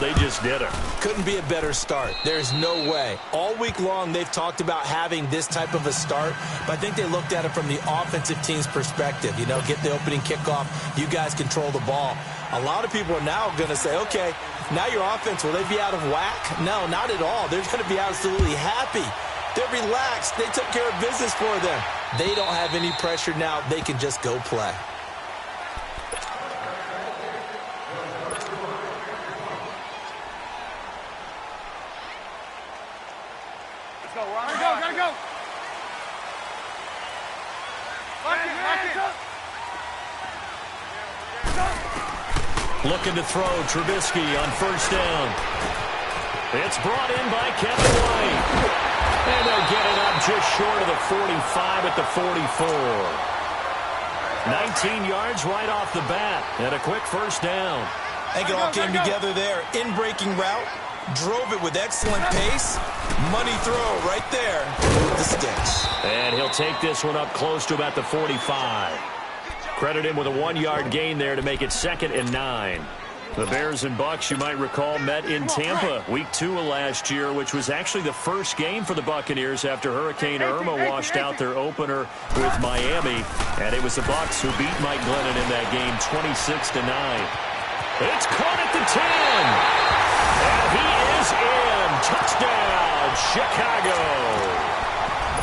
they just did it. Couldn't be a better start. There's no way. All week long, they've talked about having this type of a start, but I think they looked at it from the offensive team's perspective. You know, get the opening kickoff. You guys control the ball. A lot of people are now going to say, okay, now your offense, will they be out of whack? No, not at all. They're going to be absolutely happy. They're relaxed. They took care of business for them. They don't have any pressure now. They can just go play. Gotta go. Looking to throw, Trubisky on first down. It's brought in by Kevin White. And they'll get it up just short of the 45 at the 44. 19 yards right off the bat. And a quick first down. I think it all came together there. In-breaking route. Drove it with excellent pace. Money throw right there with the sticks. And he'll take this one up close to about the 45. Credit him with a 1-yard gain there to make it 2nd and 9. The Bears and Bucs, you might recall, met in Tampa week 2 of last year, which was actually the first game for the Buccaneers after Hurricane Irma washed out their opener with Miami. And it was the Bucs who beat Mike Glennon in that game 26-9. It's caught at the 10. And he is in. Touchdown, Chicago.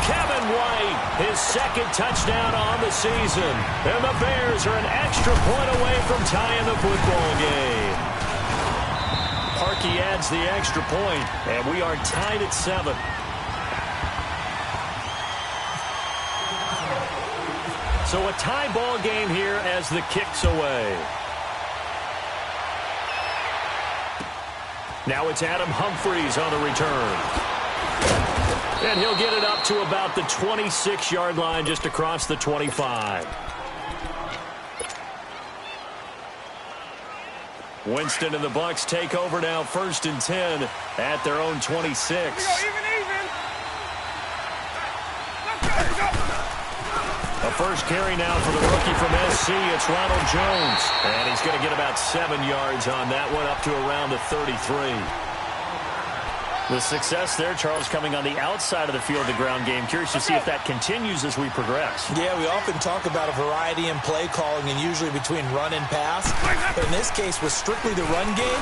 Kevin White, his 2nd touchdown on the season. And the Bears are an extra point away from tying the football game. Parkey adds the extra point, and we are tied at 7. So a tie ball game here as the kick's away. Now it's Adam Humphries on the return. And he'll get it up to about the 26-yard line, just across the 25. Winston and the Bucs take over now, 1st and 10 at their own 26. A first carry now for the rookie from SC. It's Ronald Jones. And he's going to get about 7 yards on that one, up to around the 33. The success there, Charles, coming on the outside of the field, the ground game. Curious to see if that continues as we progress. Yeah, we often talk about a variety in play calling and usually between run and pass. But in this case, with strictly the run game,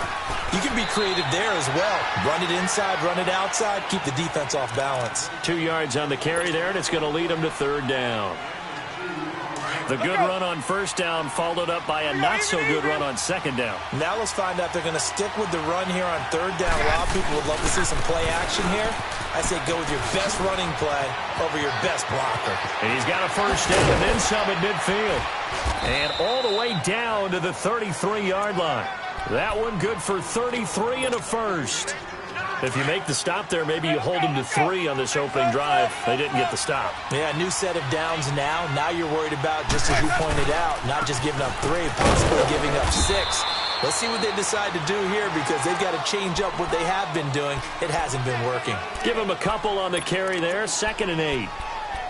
you can be creative there as well. Run it inside, run it outside, keep the defense off balance. 2 yards on the carry there, and it's going to lead them to 3rd down. The good run on 1st down followed up by a not-so-good run on 2nd down. Now let's find out if they're going to stick with the run here on 3rd down. A lot of people would love to see some play action here. I say go with your best running play over your best blocker. And he's got a 1st down and then some at midfield. And all the way down to the 33-yard line. That one good for 33 and a first. If you make the stop there, maybe you hold them to 3 on this opening drive. They didn't get the stop. Yeah, new set of downs now. Now you're worried about, just as you pointed out, not just giving up 3, possibly giving up 6. Let's see what they decide to do here because they've got to change up what they have been doing. It hasn't been working. Give them a couple on the carry there, 2nd and 8.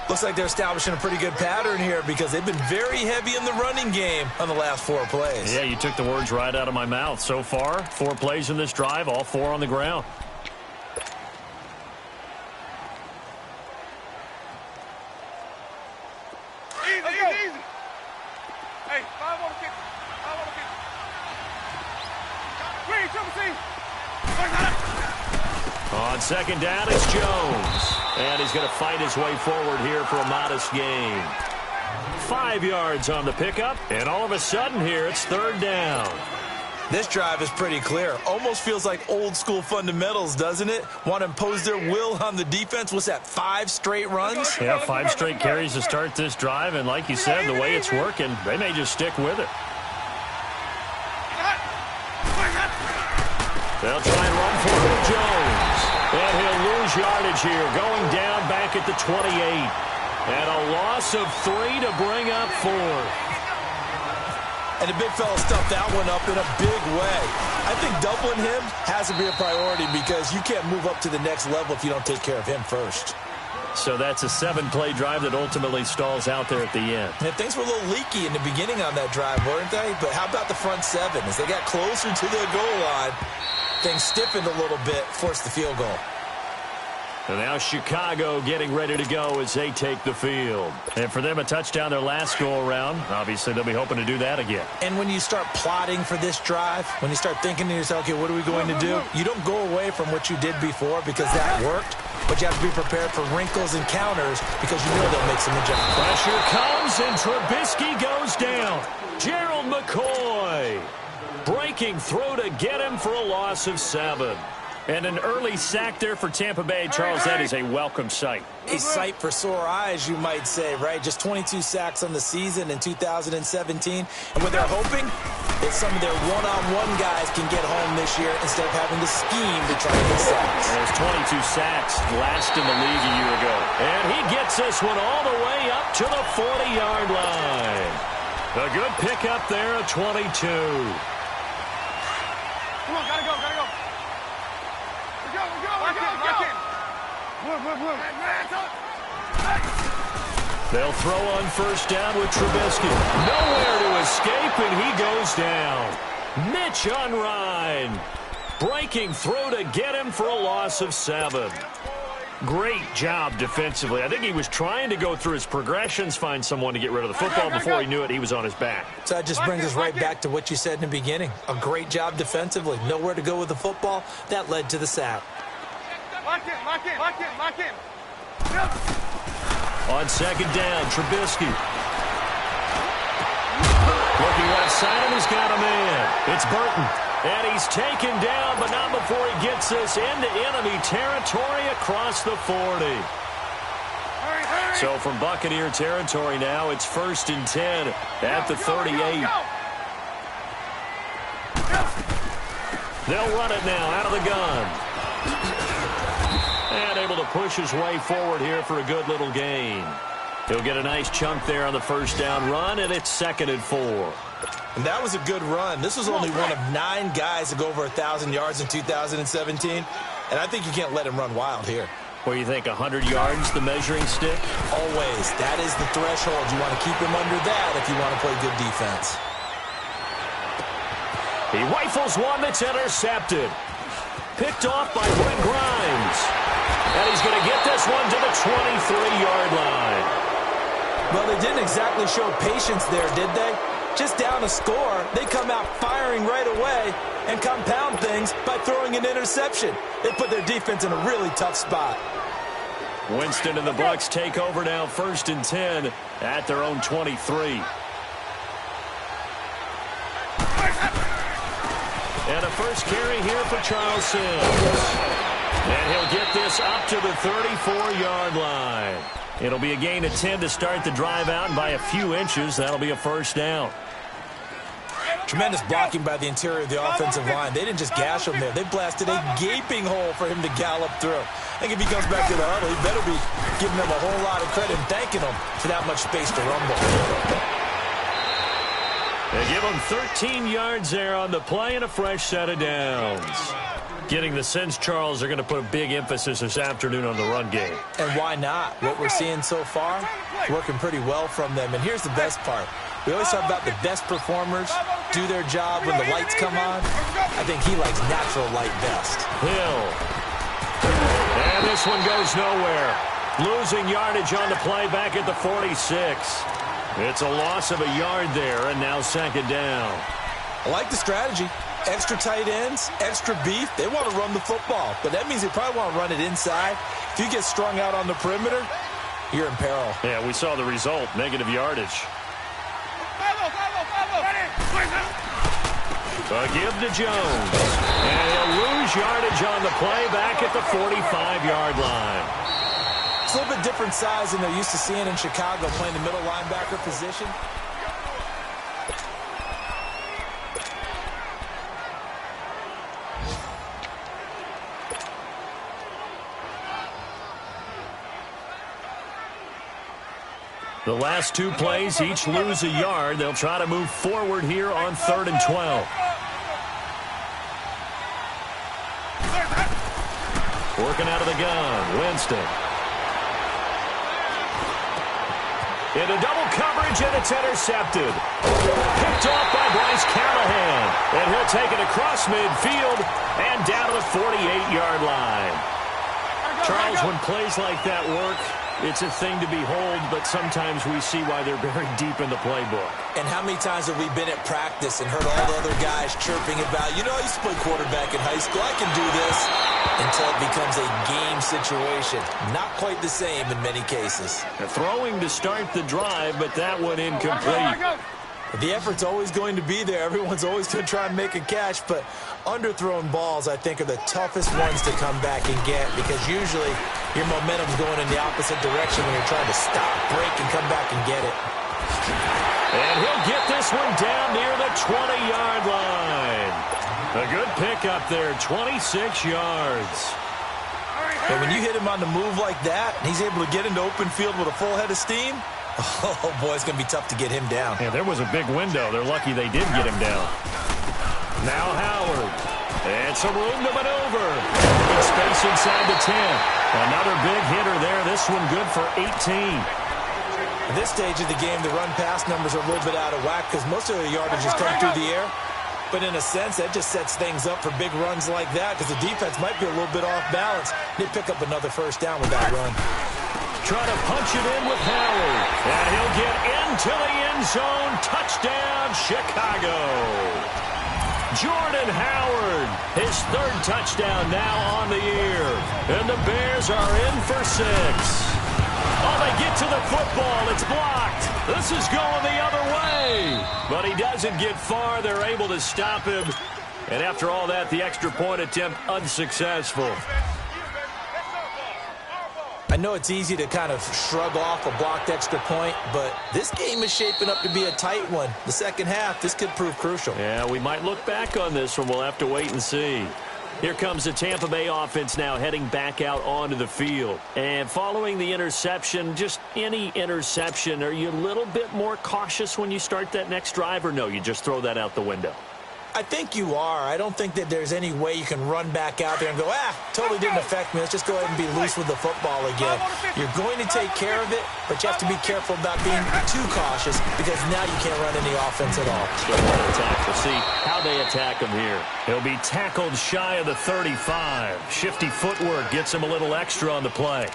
Looks like they're establishing a pretty good pattern here because they've been very heavy in the running game on the last 4 plays. Yeah, you took the words right out of my mouth. So far, 4 plays in this drive, all 4 on the ground. Easy. Hey, 5 on the kick. 5 on the kick. On 2nd down, it's Jones. And he's going to fight his way forward here for a modest gain. 5 yards on the pickup. And all of a sudden here, it's 3rd down. This drive is pretty clear. Almost feels like old-school fundamentals, doesn't it? Want to impose their will on the defense. What's that, 5 straight runs? Yeah, 5 straight carries to start this drive. And like you said, the way it's working, they may just stick with it. They'll try and run for it with Jones. And he'll lose yardage here, going down back at the 28. And a loss of 3 to bring up 4. And the big fella stuffed that one up in a big way. I think doubling him has to be a priority because you can't move up to the next level if you don't take care of him first. So that's a 7-play drive that ultimately stalls out there at the end. And things were a little leaky in the beginning on that drive, weren't they? But how about the front 7? As they got closer to the goal line, Things stiffened a little bit, forced the field goal. And now Chicago getting ready to go as they take the field. And for them, a touchdown their last go-around. Obviously, they'll be hoping to do that again. And when you start plotting for this drive, when you start thinking to yourself, okay, what are we going to do? You don't go away from what you did before because that worked, but you have to be prepared for wrinkles and counters because you know they'll make some adjustments. Pressure comes, and Trubisky goes down. Gerald McCoy breaking through to get him for a loss of 7. And an early sack there for Tampa Bay. Charles, that is a welcome sight. A sight for sore eyes, you might say, right? Just 22 sacks on the season in 2017. And what they're hoping is some of their one-on-one guys can get home this year instead of having to scheme to try to get sacks. There's 22 sacks, last in the league a year ago. And he gets this one all the way up to the 40-yard line. A good pickup there at 22. Come on, gotta go, gotta go. They'll throw on first down with Trubisky. Nowhere to escape, and he goes down. Mitch Unrein breaking through to get him for a loss of 7. Great job defensively. I think he was trying to go through his progressions, find someone to get rid of the football. Before he knew it, he was on his back. So that just brings us right back to what you said in the beginning. A great job defensively. Nowhere to go with the football. That led to the sack. Lock in, lock in, lock in, lock in. On second down, Trubisky. Looking left side, and he's got a man. It's Burton. And he's taken down, but not before he gets this into enemy territory across the 40. So from Buccaneer territory now, it's 1st and 10 at the 38. They'll run it now out of the gun. And able to push his way forward here for a good little gain. He'll get a nice chunk there on the first down run, and it's 2nd and 4. And that was a good run. This was only one of 9 guys to go over 1,000 yards in 2017. And I think you can't let him run wild here. What do you think, 100 yards, the measuring stick? Always. That is the threshold. You want to keep him under that if you want to play good defense. He rifles one that's intercepted. Picked off by Brent Grimes. And he's going to get this one to the 23-yard line. Well, they didn't exactly show patience there, did they? Just down a score, they come out firing right away and compound things by throwing an interception. They put their defense in a really tough spot. Winston and the Bucs take over now, 1st and 10 at their own 23. And a first carry here for Charles Sims. And he'll get this up to the 34-yard line. It'll be a gain of 10 to start the drive out, and by a few inches, that'll be a first down. Tremendous blocking by the interior of the offensive line. They didn't just gash him there. They blasted a gaping hole for him to gallop through. I think if he comes back to the huddle, he better be giving them a whole lot of credit and thanking them for that much space to rumble. They give him 13 yards there on the play and a fresh set of downs. Getting the sense, Charles, they're going to put a big emphasis this afternoon on the run game. And why not? What we're seeing so far, working pretty well from them. And here's the best part. We always talk about the best performers do their job when the lights come on. I think he likes natural light best. Hill. And this one goes nowhere. Losing yardage on the play back at the 46. It's a loss of a yard there, and now 2nd down. I like the strategy. Extra tight ends, extra beef. They want to run the football, but that means they probably want to run it inside. If you get strung out on the perimeter, you're in peril. Yeah, we saw the result, negative yardage. A give to Jones. And he'll lose yardage on the play back at the 45-yard line. It's a little bit different size than they're used to seeing in Chicago, playing the middle linebacker position. The last 2 plays each lose a yard. They'll try to move forward here on 3rd and 12. Working out of the gun, Winston. Into double coverage, and it's intercepted. Picked off by Bryce Callahan. And he'll take it across midfield and down to the 48-yard line. Charles, when plays like that work, it's a thing to behold, but sometimes we see why they're very deep in the playbook. And how many times have we been at practice and heard all the other guys chirping about, you know, I used to play quarterback in high school, I can do this, until it becomes a game situation. Not quite the same in many cases. They're throwing to start the drive, but that one incomplete. The effort's always going to be there. Everyone's always going to try and make a catch, but underthrown balls, I think, are the toughest ones to come back and get because usually your momentum's going in the opposite direction when you're trying to stop, break, and come back and get it. And he'll get this one down near the 20-yard line. A good pickup there, 26 yards. And when you hit him on the move like that, and he's able to get into open field with a full head of steam, oh, boy, it's going to be tough to get him down. Yeah, there was a big window. They're lucky they did get him down. Now Howard. And some room to maneuver. Good space inside the 10. Another big hitter there. This one good for 18. At this stage of the game, the run-pass numbers are a little bit out of whack because most of the yardage has come through the air. But in a sense, that just sets things up for big runs like that because the defense might be a little bit off balance. They pick up another first down with that run. Try to punch it in with Howard. And he'll get into the end zone. Touchdown, Chicago. Jordan Howard, his third touchdown now on the year. And the Bears are in for 6. Oh, they get to the football. It's blocked. This is going the other way. But he doesn't get far. They're able to stop him. And after all that, the extra point attempt unsuccessful. I know it's easy to kind of shrug off a blocked extra point, but this game is shaping up to be a tight one. The second half, this could prove crucial. Yeah, we might look back on this one. We'll have to wait and see. Here comes the Tampa Bay offense now heading back out onto the field. And following the interception, just any interception, are you a little bit more cautious when you start that next drive, or no, you just throw that out the window? I think you are. I don't think that there's any way you can run back out there and go, totally didn't affect me. Let's just go ahead and be loose with the football again. You're going to take care of it, but you have to be careful about being too cautious because now you can't run any offense at all. We'll see how they attack him here. He'll be tackled shy of the 35. Shifty footwork gets him a little extra on the play.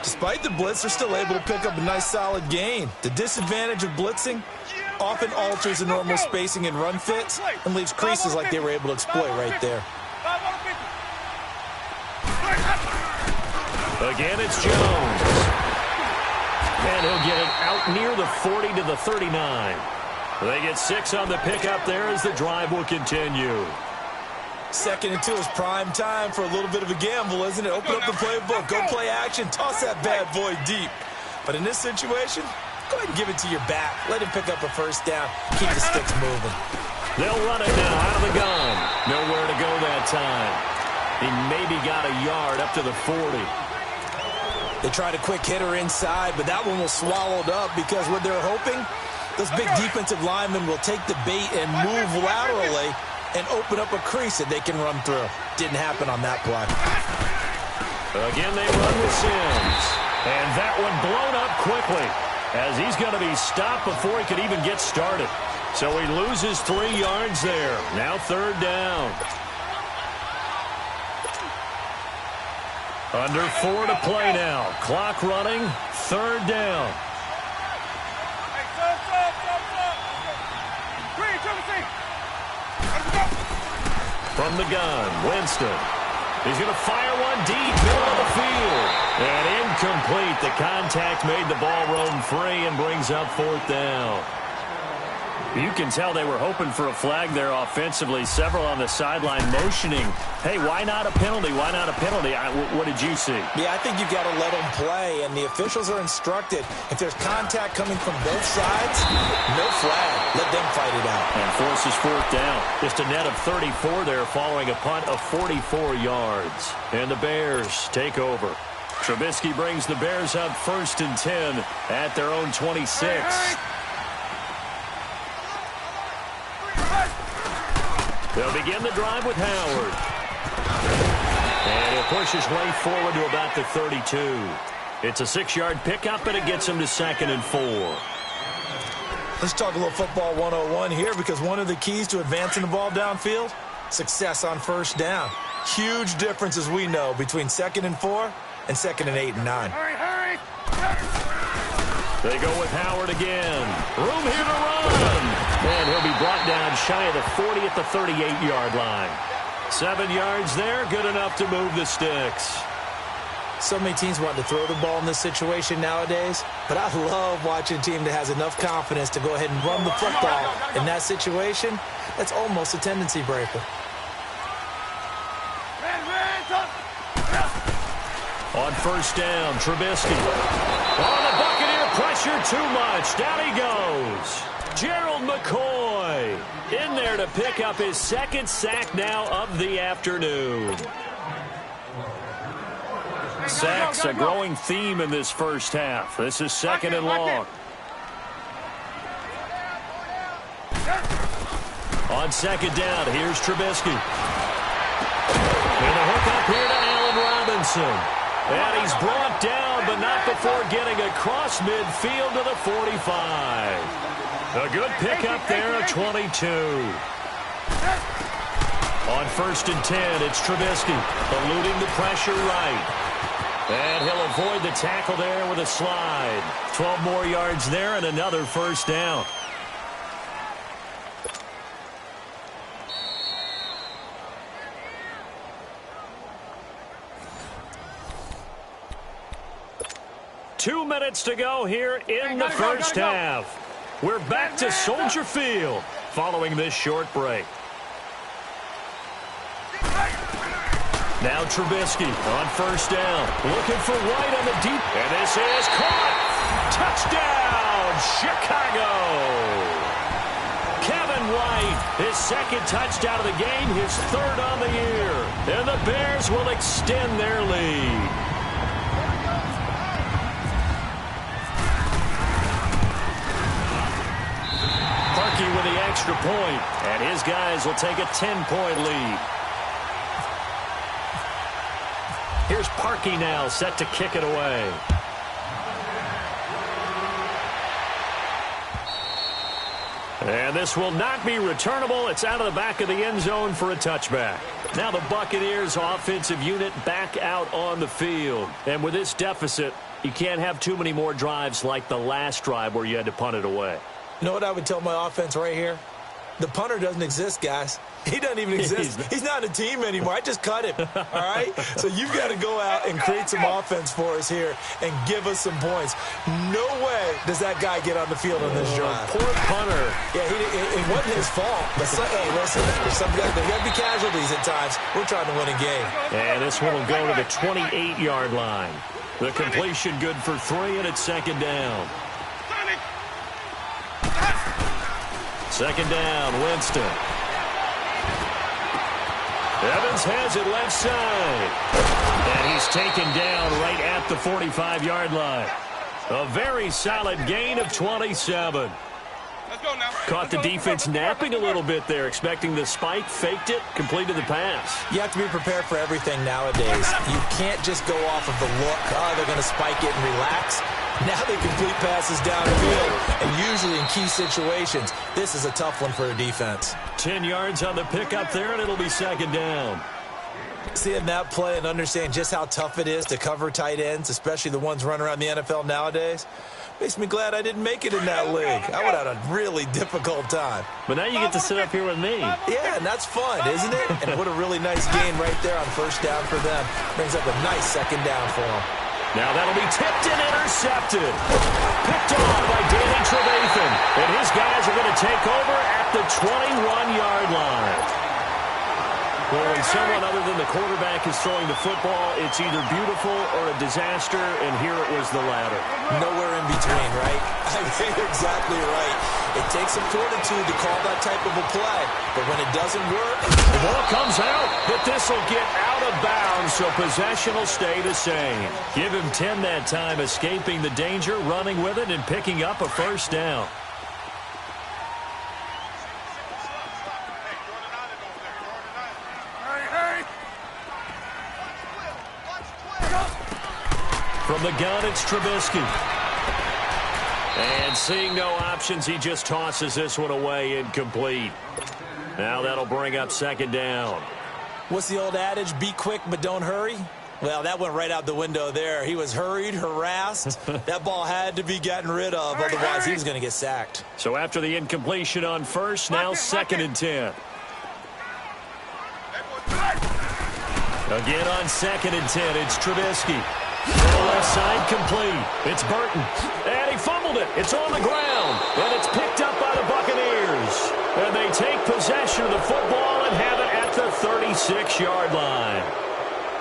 Despite the blitz, they're still able to pick up a nice solid gain. The disadvantage of blitzing often alters the normal spacing and run fits and leaves creases like they were able to exploit right there. Again, it's Jones. And he'll get it out near the 40 to the 39. They get 6 on the pickup there as the drive will continue. 2nd and 2 is prime time for a little bit of a gamble, isn't it? Open up the playbook, go play action, toss that bad boy deep. But in this situation, go ahead and give it to your back. Let him pick up a first down. Keep the sticks moving. They'll run it now out of the gun. Nowhere to go that time. He maybe got a yard up to the 40. They tried a quick hitter inside, but that one was swallowed up because what they're hoping, those big defensive linemen will take the bait and move laterally and open up a crease that they can run through. Didn't happen on that play. Again, they run with Sims. And that one blown up quickly, as he's going to be stopped before he could even get started. So he loses 3 yards there. Now 3rd down. Under 4 to play now. Clock running. 3rd down. From the gun, Winston. He's going to fire one deep, middle of the field. And incomplete. The contact made the ball roam free and brings up 4th down. You can tell they were hoping for a flag there offensively. Several on the sideline motioning, hey, why not a penalty? Why not a penalty? What did you see? Yeah, I think you've got to let them play, and the officials are instructed. If there's contact coming from both sides, no flag. Let them fight it out. And forces 4th down. Just a net of 34 there following a punt of 44 yards. And the Bears take over. Trubisky brings the Bears up 1st and 10 at their own 26. They'll begin the drive with Howard. And he'll push his way forward to about the 32. It's a 6-yard pickup, and it gets him to 2nd and 4. Let's talk a little football 101 here, because one of the keys to advancing the ball downfield, success on first down. Huge difference, as we know, between 2nd and 4 and 2nd and 8 and 9. Hurry! They go with Howard again. Room here to run. And he'll be brought down shy of the 40 at the 38-yard line. 7 yards there, good enough to move the sticks. So many teams want to throw the ball in this situation nowadays, but I love watching a team that has enough confidence to go ahead and run the football in that situation. That's almost a tendency breaker. On first down, Trubisky. Oh, the Buccaneer pressure too much. Down he goes. Gerald McCoy in there to pick up his 2nd sack now of the afternoon. Sacks a growing theme in this first half. This is 2nd and long. On 2nd down, here's Trubisky. And a hook up here to Allen Robinson. And he's brought down, but not before getting across midfield to the 45. A good pickup there at 22. On 1st and 10, it's Trubisky, eluding the pressure right. And he'll avoid the tackle there with a slide. 12 more yards there and another first down. Two minutes to go here in the first half. We're back to Soldier Field following this short break. Now Trubisky on first down. Looking for White on the deep. And this is caught. Touchdown, Chicago. Kevin White, his 2nd touchdown of the game, his 3rd on the year. And the Bears will extend their lead. Parkey with the extra point, and his guys will take a 10-point lead. Here's Parkey now, set to kick it away. And this will not be returnable. It's out of the back of the end zone for a touchback. Now the Buccaneers offensive unit back out on the field. And with this deficit, you can't have too many more drives like the last drive where you had to punt it away. You know what I would tell my offense right here? The punter doesn't exist, guys. He doesn't even exist. He's not a team anymore. I just cut him, all right? So you've got to go out and create some offense for us here and give us some points. No way does that guy get on the field on this drive. Poor punter. Yeah, it wasn't his fault. But hey, listen, there got to be casualties at times. We're trying to win a game. And this one will go to the 28-yard line. The completion good for 3, and it's 2nd down. 2nd down, Winston. Evans has it left side. And he's taken down right at the 45-yard line. A very solid gain of 27. Let's go now. Caught the defense napping a little bit there, expecting the spike, faked it, completed the pass. You have to be prepared for everything nowadays. You can't just go off of the look, they're going to spike it and relax. Now they complete passes downfield, and usually in key situations, this is a tough one for a defense. 10 yards on the pickup there, and it'll be 2nd down. Seeing that play and understand just how tough it is to cover tight ends, especially the ones running around the NFL nowadays, makes me glad I didn't make it in that league. I would have had a really difficult time. But now you get to sit up here with me. Yeah, and that's fun, isn't it? And what a really nice gain right there on first down for them. Brings up a nice 2nd down for them. Now that'll be tipped and intercepted. Picked off by Danny Trevathan. And his guys are going to take over at the 21-yard line. Well, when someone other than the quarterback is throwing the football, it's either beautiful or a disaster, and here it was the latter. Nowhere in between, right? I think exactly right. It takes some fortitude to call that type of a play, but when it doesn't work... The ball comes out, but this will get out of bounds, so possession will stay the same. Give him 10 that time, escaping the danger, running with it, and picking up a first down. From From the gun, it's Trubisky. And seeing no options, he just tosses this one away, incomplete. Now that'll bring up second down. What's the old adage? Be quick, but don't hurry? Well, that went right out the window there. He was hurried, harassed. That ball had to be gotten rid of, otherwise he was going to get sacked. So after the incompletion on first, now second and 10. Again on second and 10, it's Trubisky. To the left side, complete. It's Burton. And he fumbled it. It's on the ground. And it's picked up by the Buccaneers. And they take possession of the football and have it at the 36-yard line.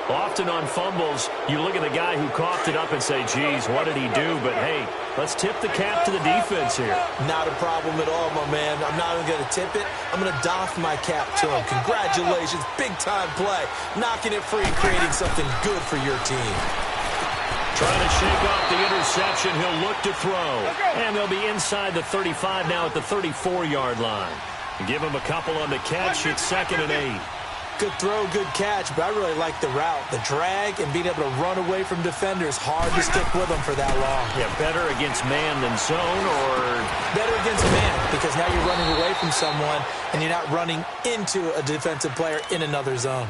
Often on fumbles, you look at the guy who coughed it up and say, geez, what did he do? But, hey, let's tip the cap to the defense here. Not a problem at all, my man. I'm not even going to tip it. I'm going to doff my cap to him. Congratulations. Big-time play. Knocking it free, creating something good for your team. Trying to shake off the interception. He'll look to throw. And they'll be inside the 35 now at the 34-yard line. Give him a couple on the catch. It's second and 8. Good throw, good catch, but I really like the route. The drag and being able to run away from defenders. Hard to stick with them for that long. Yeah, better against man than zone, or better against man, because now you're running away from someone and you're not running into a defensive player in another zone.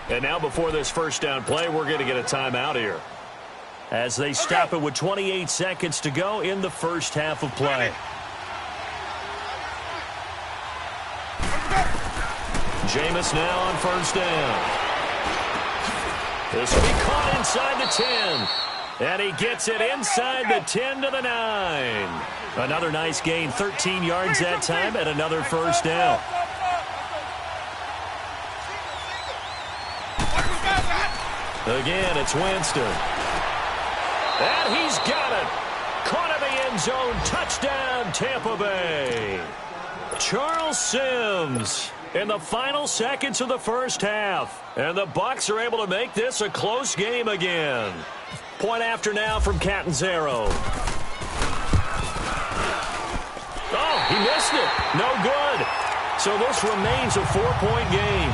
And now before this first down play, we're going to get a timeout here, as they stop it with 28 seconds to go in the first half of play. Jameis now on first down. This will be caught inside the 10. And he gets it inside the 10 to the 9. Another nice gain, 13 yards that time, and another first down. Again, it's Winston. And he's got it. Caught in the end zone. Touchdown, Tampa Bay. Charles Sims in the final seconds of the first half. And the Bucs are able to make this a close game again. Point after now from Catanzaro. Oh, he missed it. No good. So this remains a 4-point game.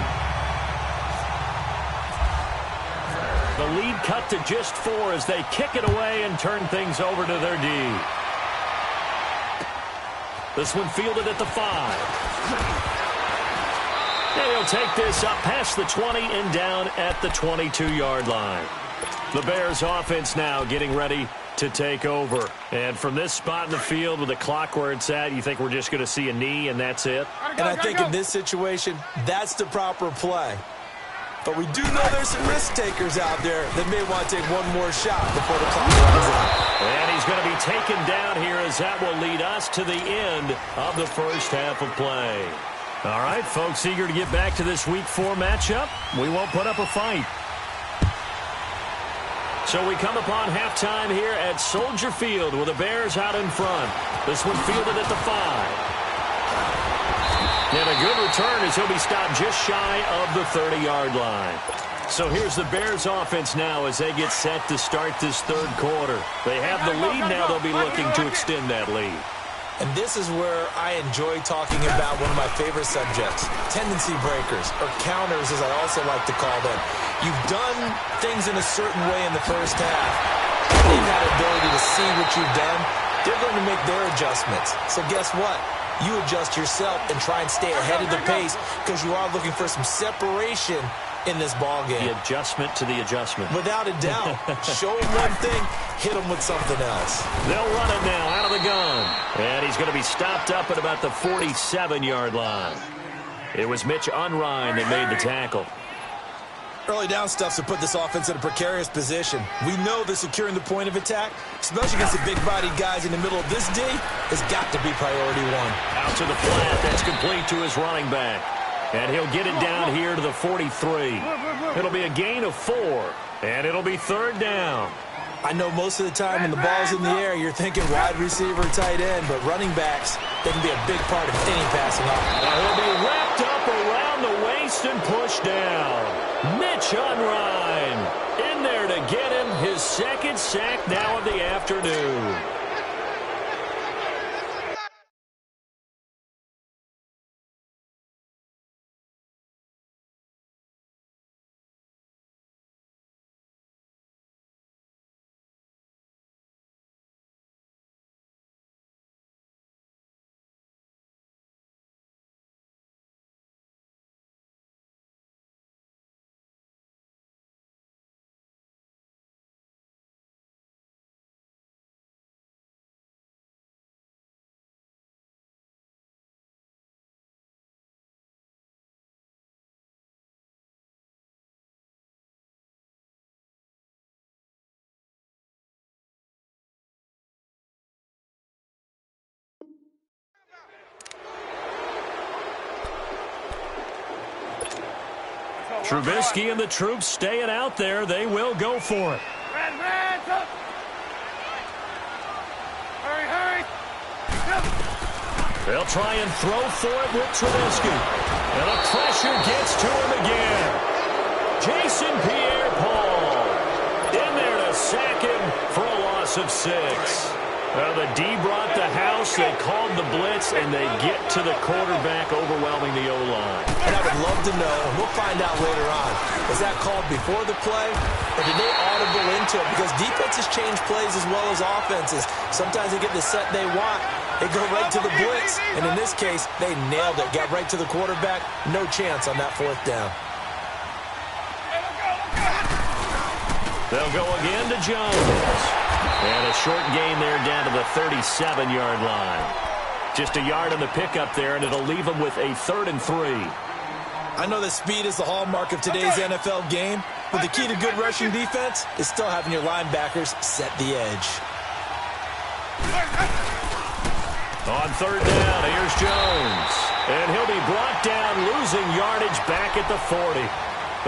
The lead cut to just 4 as they kick it away and turn things over to their D. This one fielded at the 5. And he'll take this up past the 20 and down at the 22-yard line. The Bears offense now getting ready to take over. And from this spot in the field with the clock where it's at, you think we're just going to see a knee and that's it? And I think in this situation, that's the proper play. But we do know there's some risk takers out there that may want to take one more shot before the clock runs out. And he's going to be taken down here, as that will lead us to the end of the first half of play. All right, folks, eager to get back to this Week 4 matchup. We won't put up a fight. So we come upon halftime here at Soldier Field with the Bears out in front. This one fielded at the 5. And a good return as he'll be stopped just shy of the 30-yard line. So here's the Bears offense now as they get set to start this third quarter. They have the lead now. They'll be looking to extend that lead. And this is where I enjoy talking about one of my favorite subjects, tendency breakers, or counters as I also like to call them. You've done things in a certain way in the first half. They've had the ability to see what you've done. They're going to make their adjustments. So guess what? You adjust yourself and try and stay ahead of the pace because you are looking for some separation in this ball game. The adjustment to the adjustment. Without a doubt. Show them one thing, hit them with something else. They'll run it now out of the gun. And he's going to be stopped up at about the 47-yard line. It was Mitch Unrein that made the tackle. Early down stuffs to put this offense in a precarious position. We know that securing the point of attack, especially against the big-bodied guys in the middle of this D, has got to be priority one. Out to the flat. That's complete to his running back. And he'll get it down here to the 43. It'll be a gain of 4. And it'll be third down. I know most of the time when the ball's in the air, you're thinking wide receiver, tight end, but running backs, they can be a big part of any passing offense. Now he'll be wrapped up around the waist and pushed down. Mitch Unrein in there to get him his second sack now of the afternoon. Trubisky and the troops staying out there. They will go for it. Hurry. They'll try and throw for it with Trubisky. And the pressure gets to him again. Jason Pierre-Paul in there to sack him for a loss of 6. Well, the D brought the house. They called the blitz, and they get to the quarterback, overwhelming the O-line. And I would love to know, and we'll find out later on, was that called before the play, or did they audible into it? Because defenses change plays as well as offenses. Sometimes they get the set they want. They go right to the blitz, and in this case, they nailed it. Got right to the quarterback. No chance on that 4th down. They'll go again to Jones. And a short gain there down to the 37-yard line. Just a yard on the pickup there, and it'll leave them with a 3rd and 3. I know that speed is the hallmark of today's NFL game, but the key to good rushing defense is still having your linebackers set the edge. On 3rd down, here's Jones. And he'll be brought down, losing yardage back at the 40.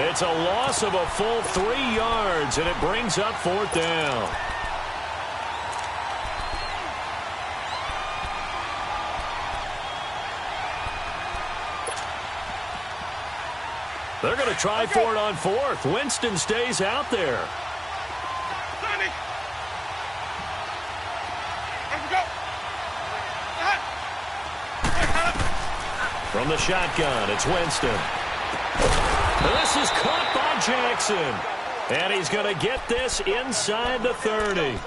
It's a loss of a full 3 yards, and it brings up 4th down. They're going to try for it on 4th. Winston stays out there. From the shotgun, it's Winston. And this is caught by Jackson. And he's going to get this inside the 30.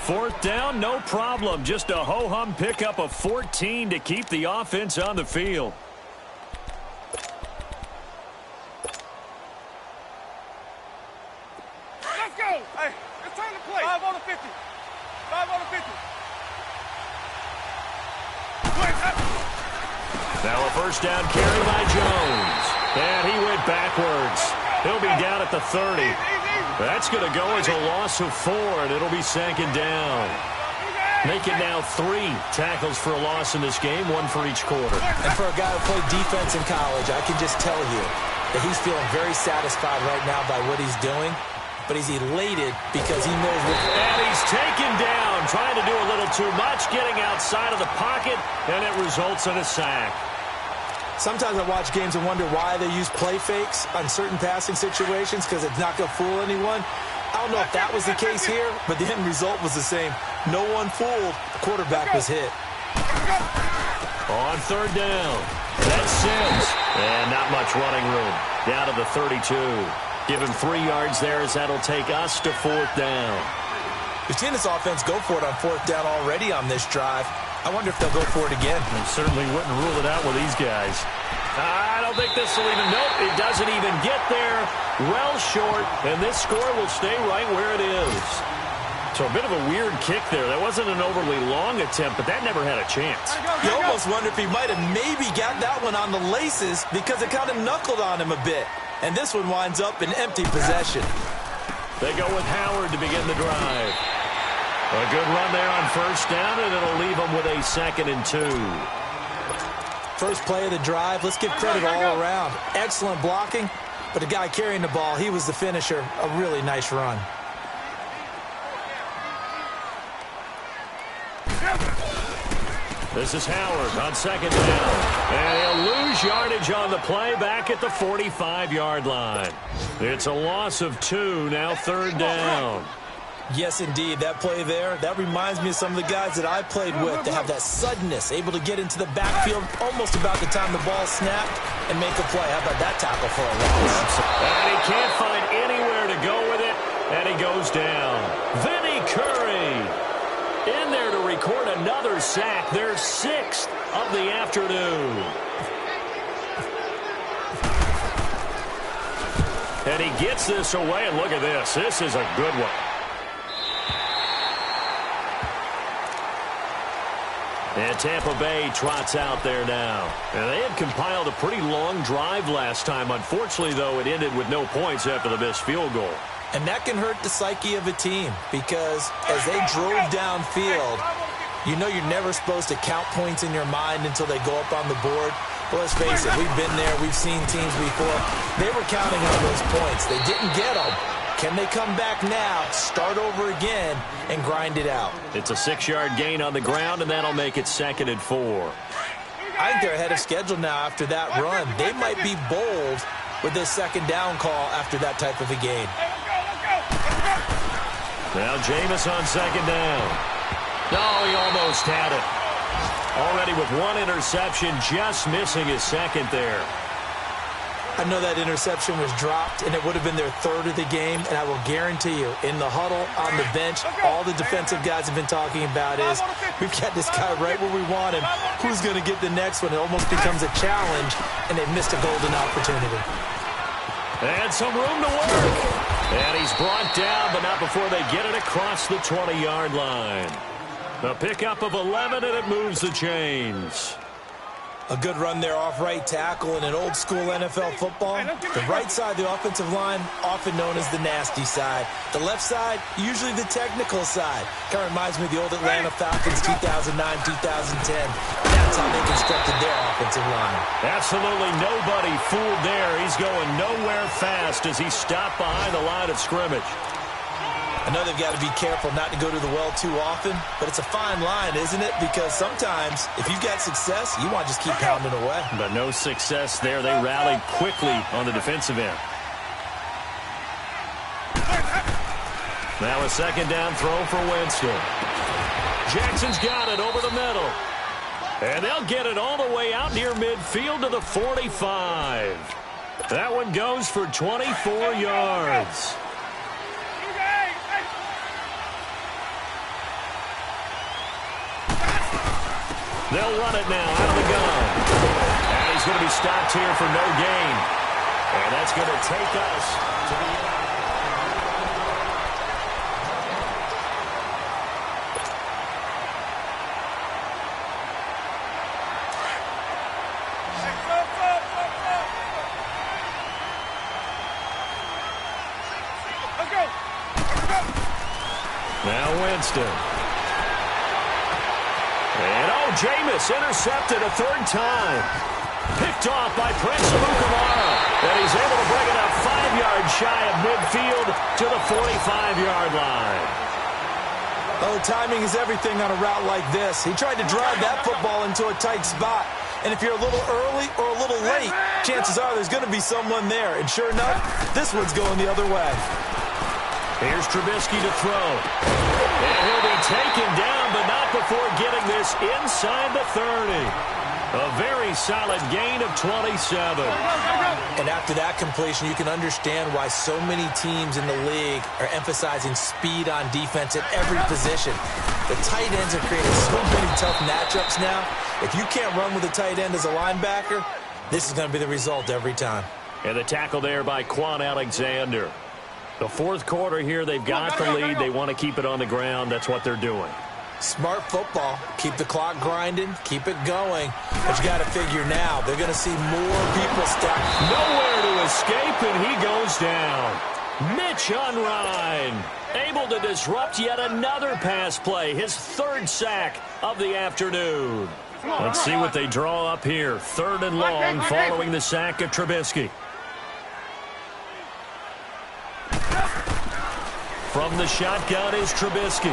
4th down, no problem. Just a ho-hum pickup of 14 to keep the offense on the field. Hey, it's time to play. 5 on the 50. 5 on the 50. Now a 1st down carry by Jones. And he went backwards. He'll be down at the 30. That's going to go as a loss of 4, and it'll be 2nd down. Make it now 3 tackles for a loss in this game, 1 for each quarter. And for a guy who played defense in college, I can just tell you that he's feeling very satisfied right now by what he's doing. But he's elated because he knows what... And he's taken down, trying to do a little too much, getting outside of the pocket, and it results in a sack. Sometimes I watch games and wonder why they use play fakes on certain passing situations, because it's not going to fool anyone. I don't know if that was the case here, but the end result was the same. No one fooled. The quarterback was hit. On 3rd down, that's Sims. And not much running room. Down to the 32. Give him 3 yards there, as that'll take us to 4th down. We've seen this offense go for it on 4th down already on this drive. I wonder if they'll go for it again. I certainly wouldn't rule it out with these guys. I don't think this will even... Nope, it doesn't even get there. Well short, and this score will stay right where it is. So a bit of a weird kick there. That wasn't an overly long attempt, but that never had a chance. You almost wonder if he might have maybe got that one on the laces because it kind of knuckled on him a bit. And this one winds up in empty possession. They go with Howard to begin the drive. A good run there on 1st down, and it'll leave them with a 2nd and 2. First play of the drive. Let's give credit all around. Excellent blocking, but the guy carrying the ball, he was the finisher. A really nice run. This is Howard on 2nd down. And he'll lose yardage on the play back at the 45-yard line. It's a loss of 2, now 3rd down. Yes, indeed. That play there, that reminds me of some of the guys that I played with. They have that suddenness, able to get into the backfield almost about the time the ball snapped and make a play. How about that tackle for a loss? And he can't find anywhere to go with it, and he goes down. Vinny Curry in there to record another sack, their 6th of the afternoon. And he gets this away, and look at this. This is a good one. And Tampa Bay trots out there now. And they had compiled a pretty long drive last time. Unfortunately, though, it ended with no points after the missed field goal. And that can hurt the psyche of a team because as they drove downfield, you know you're never supposed to count points in your mind until they go up on the board. Well, let's face it, we've been there. We've seen teams before. They were counting on those points. They didn't get them. Can they come back now, start over again, and grind it out? It's a 6-yard gain on the ground, and that'll make it 2nd and 4. I think they're ahead of schedule now after that run. They might be bold with this 2nd down call after that type of a gain. Now Jameis on 2nd down. Oh, he almost had it. Already with 1 interception, just missing his 2nd there. I know that interception was dropped, and it would have been their 3rd of the game, and I will guarantee you, in the huddle, on the bench, all the defensive guys have been talking about is, we've got this guy right where we want him. Who's going to get the next one? It almost becomes a challenge, and they missed a golden opportunity. And some room to work. And he's brought down, but not before they get it across the 20-yard line. A pickup of 11, and it moves the chains. A good run there off right tackle in an old-school NFL football. The right side, the offensive line, often known as the nasty side. The left side, usually the technical side. Kind of reminds me of the old Atlanta Falcons 2009-2010. That's how they constructed their offensive line. Absolutely nobody fooled there. He's going nowhere fast as he stopped behind the line of scrimmage. I know they've got to be careful not to go to the well too often, but it's a fine line, isn't it? Because sometimes, if you've got success, you want to just keep pounding away. But no success there. They rallied quickly on the defensive end. Now a 2nd down throw for Winston. Jackson's got it over the middle. And they'll get it all the way out near midfield to the 45. That one goes for 24 yards. They'll run it now out of the gun. And he's going to be stopped here for no gain. And that's going to take us to the end. Now Winston. And Jameis intercepted a 3rd time. Picked off by Prince Amukamara. And he's able to bring it up 5 yards shy of midfield to the 45-yard line. Oh, timing is everything on a route like this. He tried to drive that football into a tight spot. And if you're a little early or a little late, chances are there's going to be someone there. And sure enough, this one's going the other way. Here's Trubisky to throw. And he'll be taken down, but not before getting this inside the 30. A very solid gain of 27. And after that completion, you can understand why so many teams in the league are emphasizing speed on defense at every position. The tight ends are creating so many tough matchups now. If you can't run with a tight end as a linebacker, this is going to be the result every time. And the tackle there by Quan Alexander. The 4th quarter here, they've got the lead. They want to keep it on the ground. That's what they're doing. Smart football. Keep the clock grinding. Keep it going. But you got to figure now, they're going to see more people stacked. Nowhere to escape, and he goes down. Mitch Unrein, able to disrupt yet another pass play. His 3rd sack of the afternoon. Let's see what they draw up here. 3rd and long following the sack of Trubisky. From the shotgun is Trubisky.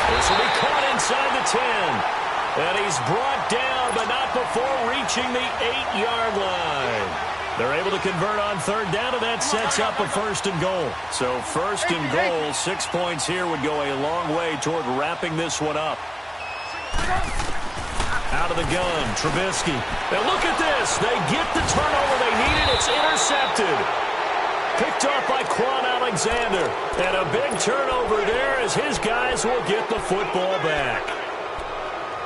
This will be caught inside the 10. And he's brought down, but not before reaching the 8-yard line. They're able to convert on 3rd down, and that sets up a 1st and goal. So 1st and goal, 6 points here would go a long way toward wrapping this one up. Out of the gun, Trubisky. And look at this. They get the turnover they needed. It's intercepted. Picked off by Quan Alexander. And a big turnover there as his guys will get the football back.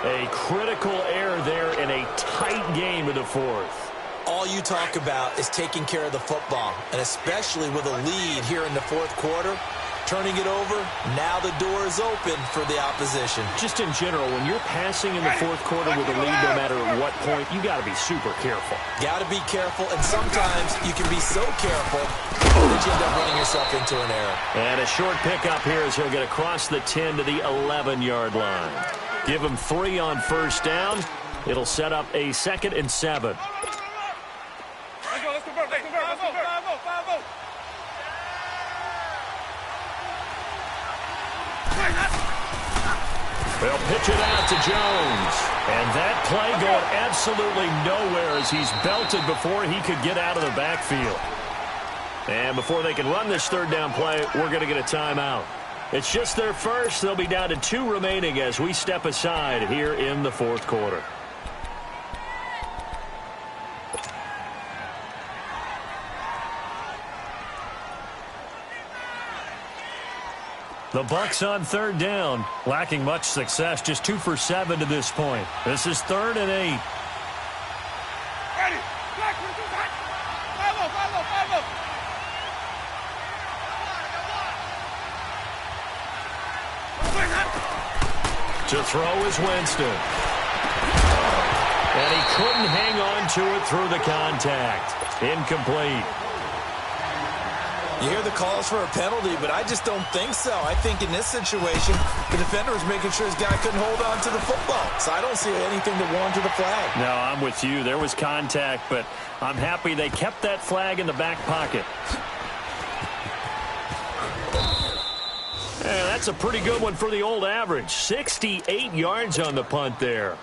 A critical error there in a tight game in the 4th. All you talk about is taking care of the football, and especially with a lead here in the 4th quarter. Turning it over, now the door is open for the opposition. Just in general, when you're passing in the 4th quarter with a lead, no matter what point, you got to be super careful. Got to be careful, and sometimes you can be so careful that you end up running yourself into an error. And a short pickup here as he'll get across the 10 to the 11-yard line. Give him 3 on 1st down, It'll set up a 2nd and 7. Let's go, bro. Let's go. 5-0. They'll pitch it out to Jones. And that play going absolutely nowhere as he's belted before he could get out of the backfield. And before they can run this 3rd down play, we're going to get a timeout. It's just their first. They'll be down to 2 remaining as we step aside here in the 4th quarter. The Bucs on 3rd down, lacking much success, just 2 for 7 to this point. This is 3rd and 8. Ready. Black, 5-0. To throw is Winston. And he couldn't hang on to it through the contact. Incomplete. You hear the calls for a penalty, but I just don't think so. I think in this situation, the defender was making sure his guy couldn't hold on to the football. So I don't see anything to warrant the flag. No, I'm with you. There was contact, but I'm happy they kept that flag in the back pocket. And that's a pretty good one for the old average. 68 yards on the punt there.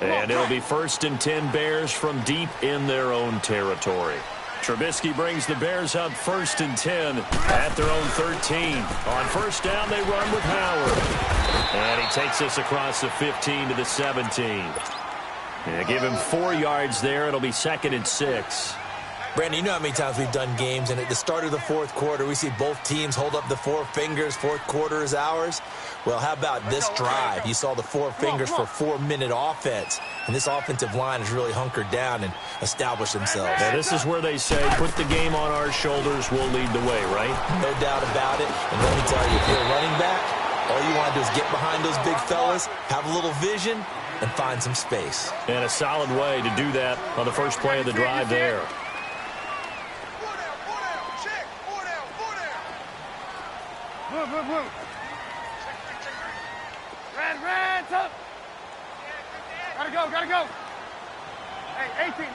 And it'll be 1st and 10 Bears from deep in their own territory. Trubisky brings the Bears up 1st and 10 at their own 13. On 1st down, they run with Howard. And he takes us across the 15 to the 17. And give him 4 yards there. It'll be 2nd and 6. Brandon, you know how many times we've done games, and at the start of the 4th quarter, we see both teams hold up the 4 fingers, 4th quarter is ours. Well, how about this drive? You saw the 4 fingers for 4-minute offense, and this offensive line has really hunkered down and established themselves. Now, this is where they say, put the game on our shoulders, we'll lead the way, right? No doubt about it, and let me tell you, if you're a running back, all you want to do is get behind those big fellas, have a little vision, and find some space. And a solid way to do that on the first play of the drive there. Move. Ran, tough. Gotta go. Hey, 18.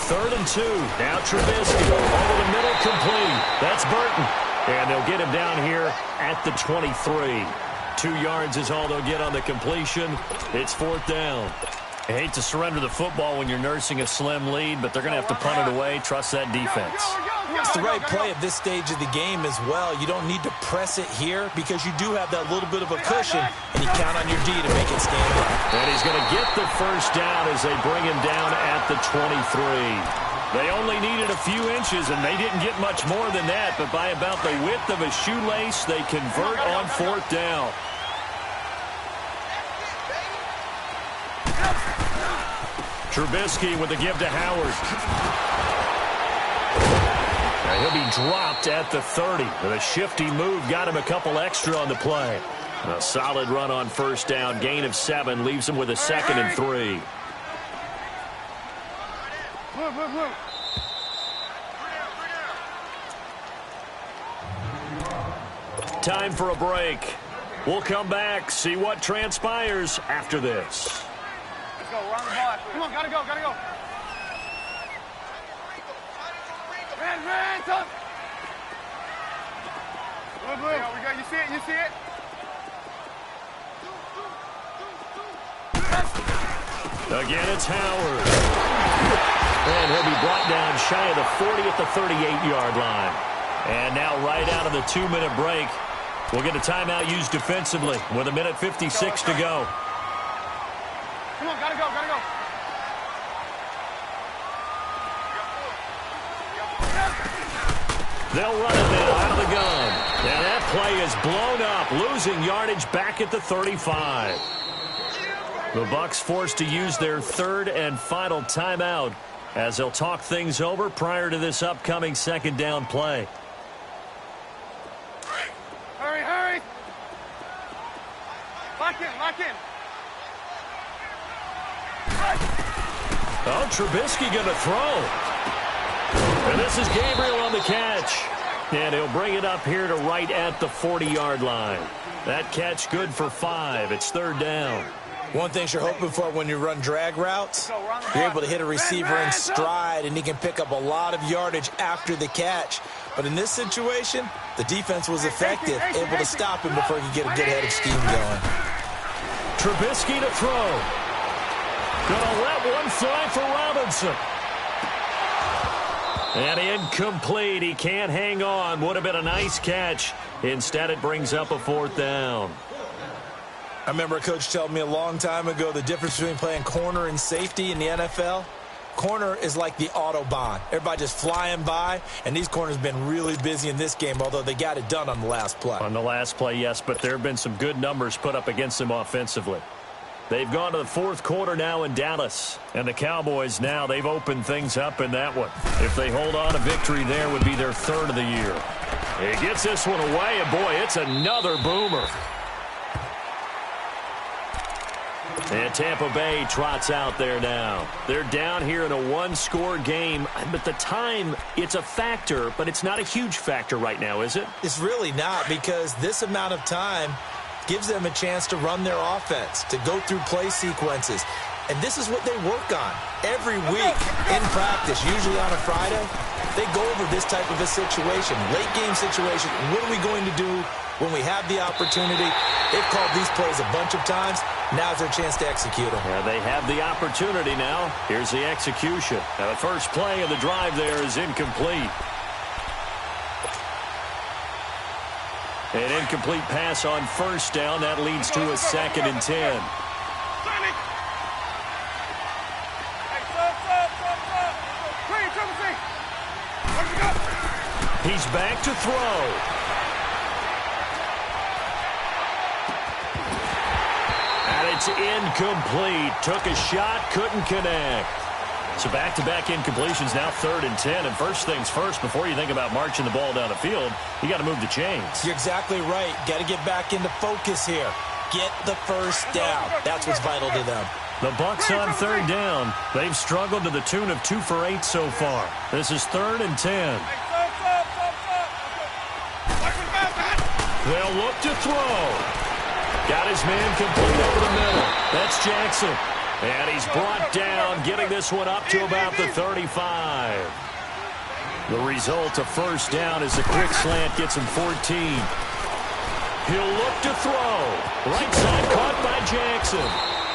3rd and 2. Now Trubisky over the middle, complete. That's Burton. And they'll get him down here at the 23. 2 yards is all they'll get on the completion. It's 4th down. I hate to surrender the football when you're nursing a slim lead, but they're going to have to punt it away. Trust that defense. It's the right play at this stage of the game as well. You don't need to press it here because you do have that little bit of a cushion, and you count on your D to make it stand up. And he's going to get the 1st down as they bring him down at the 23. They only needed a few inches, and they didn't get much more than that, but by about the width of a shoelace, they convert on 4th down. Trubisky with the give to Howard. And he'll be dropped at the 30. With a shifty move, got him a couple extra on the play. A solid run on 1st down. Gain of 7 leaves him with a 2nd and 3. Move. Time for a break. We'll come back, see what transpires after this. Go, run the ball. Come on, gotta go. Ran, tough. Blue. We got, you see it? Again, it's Howard. And he'll be brought down shy of the 40 at the 38-yard line. And now right out of the 2-minute break, we'll get a timeout used defensively with 1:56 to go. Come on, gotta go. They'll run it now out of the gun. And that play is blown up, losing yardage back at the 35. The Bucs forced to use their 3rd and final timeout as they'll talk things over prior to this upcoming 2nd down play. Hurry. Lock in. Oh, Trubisky going to throw. And this is Gabriel on the catch. And he'll bring it up here to right at the 40-yard line. That catch good for 5. It's 3rd down. One thing you're hoping for when you run drag routes, you're able to hit a receiver in stride, and he can pick up a lot of yardage after the catch. But in this situation, the defense was effective, able to stop him before he could get a good head of steam going. Trubisky to throw. Gonna let one fly for Robinson. And incomplete. He can't hang on. Would have been a nice catch. Instead, it brings up a 4th down. I remember a coach telling me a long time ago the difference between playing corner and safety in the NFL. Corner is like the Autobahn. Everybody just flying by, and these corners have been really busy in this game, although they got it done on the last play. On the last play, yes, but there have been some good numbers put up against them offensively. They've gone to the 4th quarter now in Dallas, and the Cowboys now, they've opened things up in that one. If they hold on, a victory there would be their 3rd of the year. He gets this one away, and boy, it's another boomer. And Tampa Bay trots out there now. They're down here in a 1-score game, but the time, it's a factor, but it's not a huge factor right now, is it? It's really not, because this amount of time gives them a chance to run their offense, to go through play sequences. And this is what they work on every week in practice, usually on a Friday. They go over this type of a situation, late-game situation. What are we going to do when we have the opportunity? They've called these plays a bunch of times. Now's their chance to execute them. Yeah, they have the opportunity now. Here's the execution. Now, the first play of the drive there is incomplete. An incomplete pass on 1st down. That leads to a 2nd and 10. He's back to throw. And it's incomplete. Took a shot, couldn't connect. So back-to-back incompletions, now 3rd and 10. And first things first, before you think about marching the ball down the field, you got to move the chains. You're exactly right. Got to get back into focus here. Get the first down. That's what's vital to them. The Bucs on 3rd down. They've struggled to the tune of 2 for 8 so far. This is 3rd and 10. They'll look to throw. Got his man complete over the middle. That's Jackson. And he's brought down, getting this one up to about the 35. The result of 1st down is a quick slant gets him 14. He'll look to throw. Right side caught by Jackson.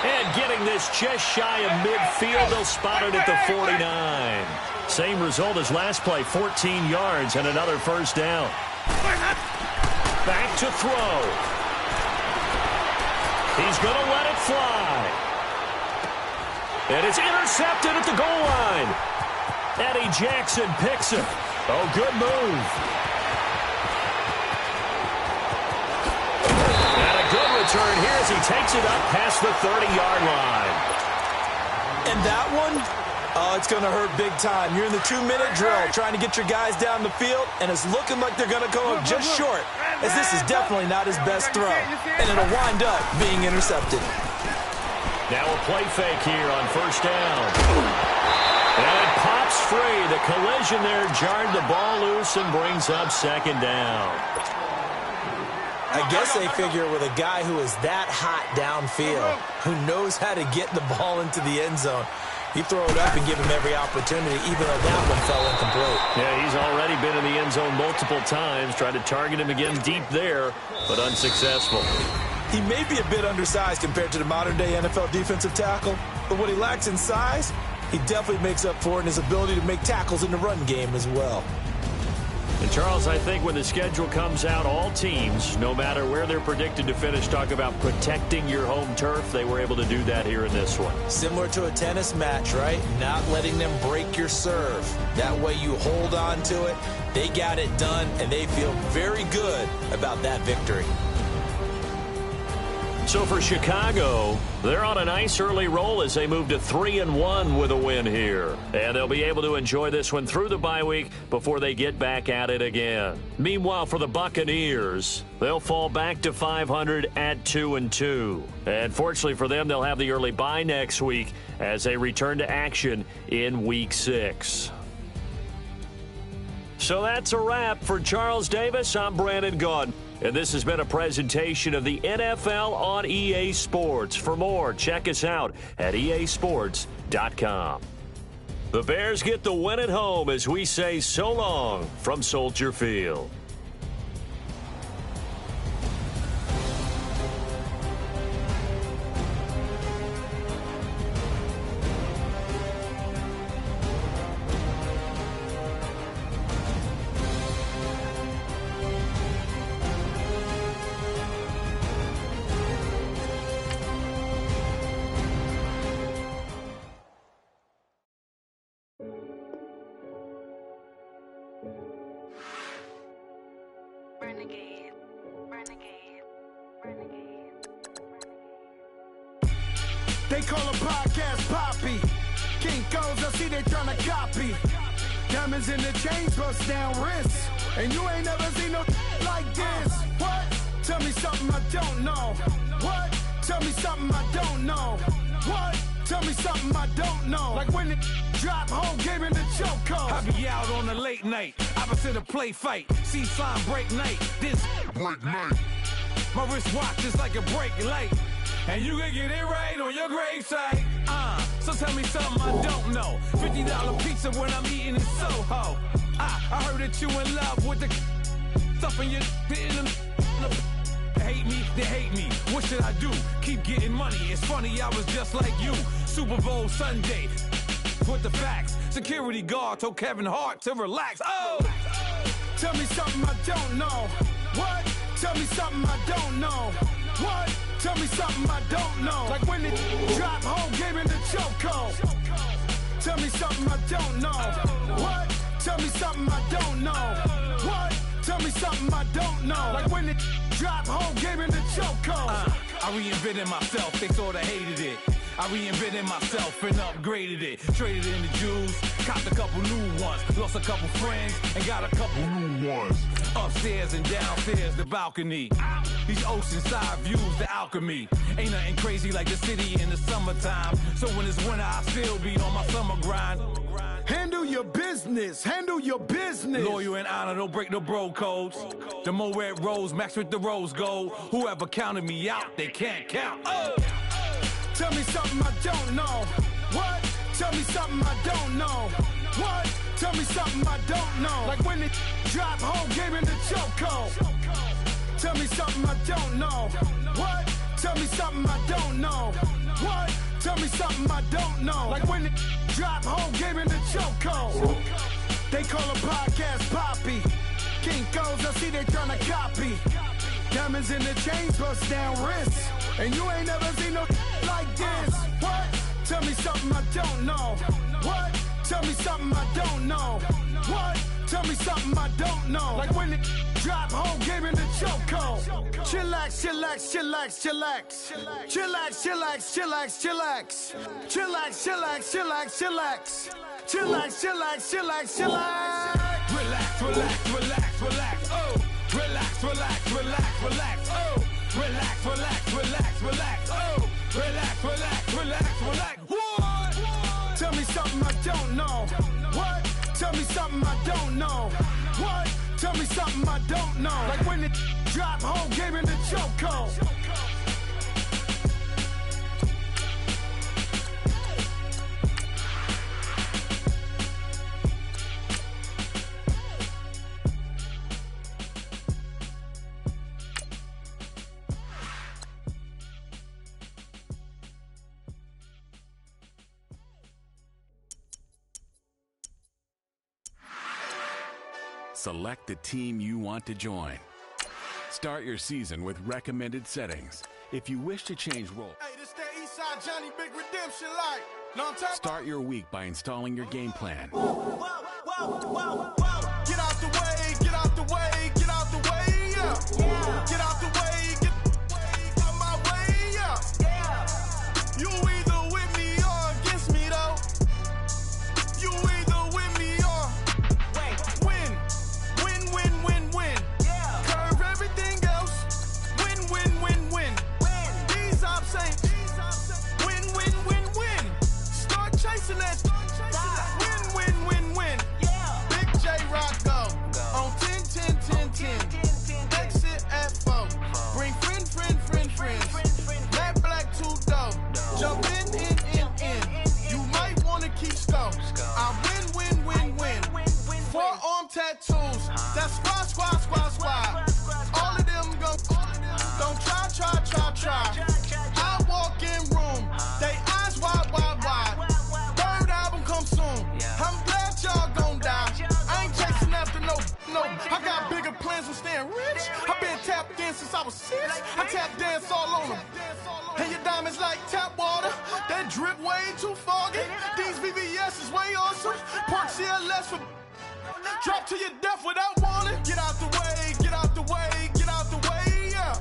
And getting this just shy of midfield, they'll spot it at the 49. Same result as last play, 14 yards and another 1st down. Back to throw. He's going to let it fly. And it's intercepted at the goal line. Eddie Jackson picks it. Oh, good move. And a good return here as he takes it up past the 30-yard line. And that one, oh, it's going to hurt big time. You're in the 2-minute drill trying to get your guys down the field, and it's looking like they're going to go up just short, as this is definitely not his best throw. And it'll wind up being intercepted. Now a play fake here on 1st down. And it pops free. The collision there jarred the ball loose and brings up 2nd down. I guess they figure with a guy who is that hot downfield, who knows how to get the ball into the end zone, you throw it up and give him every opportunity, even though that one fell incomplete. Yeah, he's already been in the end zone multiple times. Tried to target him again deep there, but unsuccessful. He may be a bit undersized compared to the modern-day NFL defensive tackle, but what he lacks in size, he definitely makes up for in his ability to make tackles in the run game as well. And, Charles, I think when the schedule comes out, all teams, no matter where they're predicted to finish, talk about protecting your home turf. They were able to do that here in this one. Similar to a tennis match, right? Not letting them break your serve. That way you hold on to it. They got it done, and they feel very good about that victory. So for Chicago, they're on a nice early roll as they move to 3-1 with a win here. And they'll be able to enjoy this one through the bye week before they get back at it again. Meanwhile, for the Buccaneers, they'll fall back to 500 at 2-2. And fortunately for them, they'll have the early bye next week as they return to action in Week 6. So that's a wrap. For Charles Davis, I'm Brandon Gaudin. And this has been a presentation of the NFL on EA Sports. For more, check us out at easports.com. The Bears get the win at home as we say so long from Soldier Field. They call a podcast Poppy. Kinkos, I see they tryna copy. Diamonds in the chains, bust down wrists. And you ain't never seen no like this. What? Tell me something I don't know. What? Tell me something I don't know. What? Tell me something I don't know. Like when it drop, whole game in the chokehold. I be out on a late night, opposite a play fight. See sign break night, this break night. My wristwatch is like a brake light. And you can get it right on your gravesite. So tell me something I don't know. $50 pizza when I'm eating in Soho. I heard that you in love with the stuff in your hate me, they hate me. What should I do? Keep getting money. It's funny, I was just like you. Super Bowl Sunday with the facts. Security guard told Kevin Hart to relax. Oh! Tell me something I don't know. What? Tell me something I don't know. What? Tell me something I don't know. Like when it drop, whole game in the chokehold. Tell me something I don't know. What? Tell me something I don't know. What? Tell me something I don't know. Like when it drop, whole game in the chokehold. I reinvented myself, they sorta hated it. I reinvented myself and upgraded it. Traded in the Jews, copped a couple new ones. Lost a couple friends and got a couple new ones. Upstairs and downstairs, the balcony. These oceanside views, the alchemy. Ain't nothing crazy like the city in the summertime. So when it's winter, I still be on my summer grind. Handle your business, handle your business. Loyal and honor, don't break no bro codes. The Moet Rose, max with the rose gold. Whoever counted me out, they can't count. Oh! Tell me something I don't know. What? Tell me something I don't know. What? Tell me something I don't know. Like when it drop, whole game in the chokehold. Tell me something I don't know. What? Tell me something I don't know. What? Tell me something I don't know. Like when it drop, whole game in the chokehold. They call a podcast Poppy. Kinkos, I see they tryna copy. Diamonds in the chains, bust down wrists. And you ain't never seen no like this. What? Tell me something I don't know. What? Tell me something I don't know. What? Tell me something I don't know. Like when it drop, whole game in the chokehold. Chillax, chillax, chillax, chillax. Chillax, chillax, chillax, chillax. Chillax, chillax, chillax, chillax. Chillax, chillax, chillax, chillax. Relax, relax, relax, relax. Oh! Relax, relax, relax, relax. Oh! Relax, relax, relax, relax. Oh! Relax, relax, relax, relax. What? Tell me something I don't know. What? Tell me something I don't know. What? Tell me something I don't know. Like when it drop, whole game in the chokehold. Select the team you want to join. Start your season with recommended settings. If you wish to change roles, Hey, this that Eastside Johnny Big Redemption like. Know what I'm talking start your week by installing your game plan. Whoa, whoa, whoa, whoa. Get out the way, get out the way, get out the way, yeah. Get out the way, get out my way, yeah. You either with me or against me, though. You either with me or win. Win, win, win, win. Curve everything else. Win, win, win, win. These ops ain't win, win, win, win. Start chasing that. Win, win, win, win. staying rich. I've been tapped in since I was 6. I tap dance all on them. And your diamonds like tap water. That drip way too foggy. These VVS is way awesome. Park CLS for drop to your death without warning. Get out the way, get out the way, get out the way, yeah.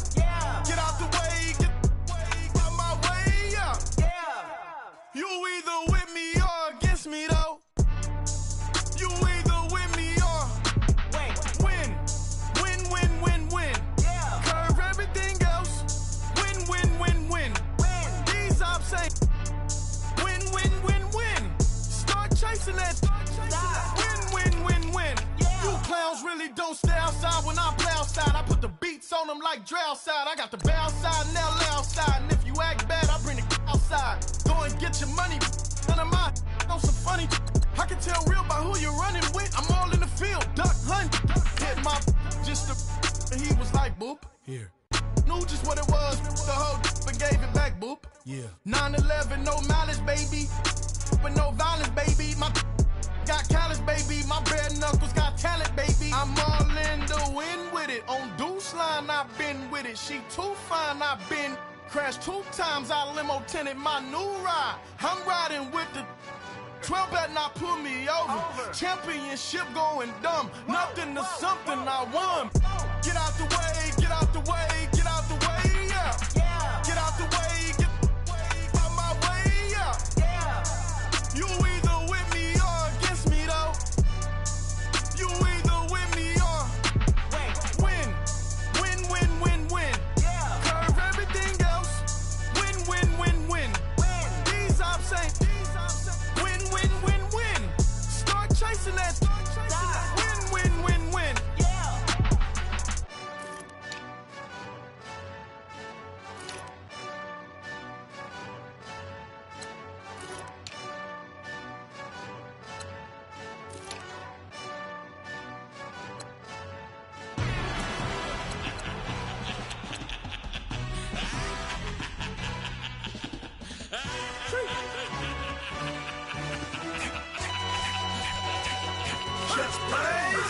Get out the way, get out my way, yeah. You either with me or against me though. You either with me or win. Win, win, win, win. Curve everything else. Win, win, win, win. These I'm saying win, win, win, win. Start chasing that. Win, win, win, win. You clowns really don't stay outside when I play outside. I put the beats on them like Dre outside. I got the bow side and LA outside. And if you act bad, I bring the outside. Go and get your money. None of my know some funny. I can tell real by who you're running with. I'm all in the field, duck hunt. Hit my just and he was like boop. Here. Knew just what it was. The whole and gave it back, boop. Yeah. 9/11, no mileage, baby. But no violence, baby. My got callous, baby. My bare knuckles got talent, baby. I'm all in the wind with it. On Deuce line, I've been with it. She too fine, I've been crashed 2 times. I limo tinted my new ride. I'm riding with the 12 better not pull me over. Championship going dumb. Nothing to something I won. Get out the way, get out the way, get out the way, yeah. Get out the way, get out my way, yeah. You either with me or against me though. You either with me or win. Win, win, win, win. Curve everything else. Win, win, win, win. These I'm saying win, win, win, win. Start chasing that. Win, win, win, win.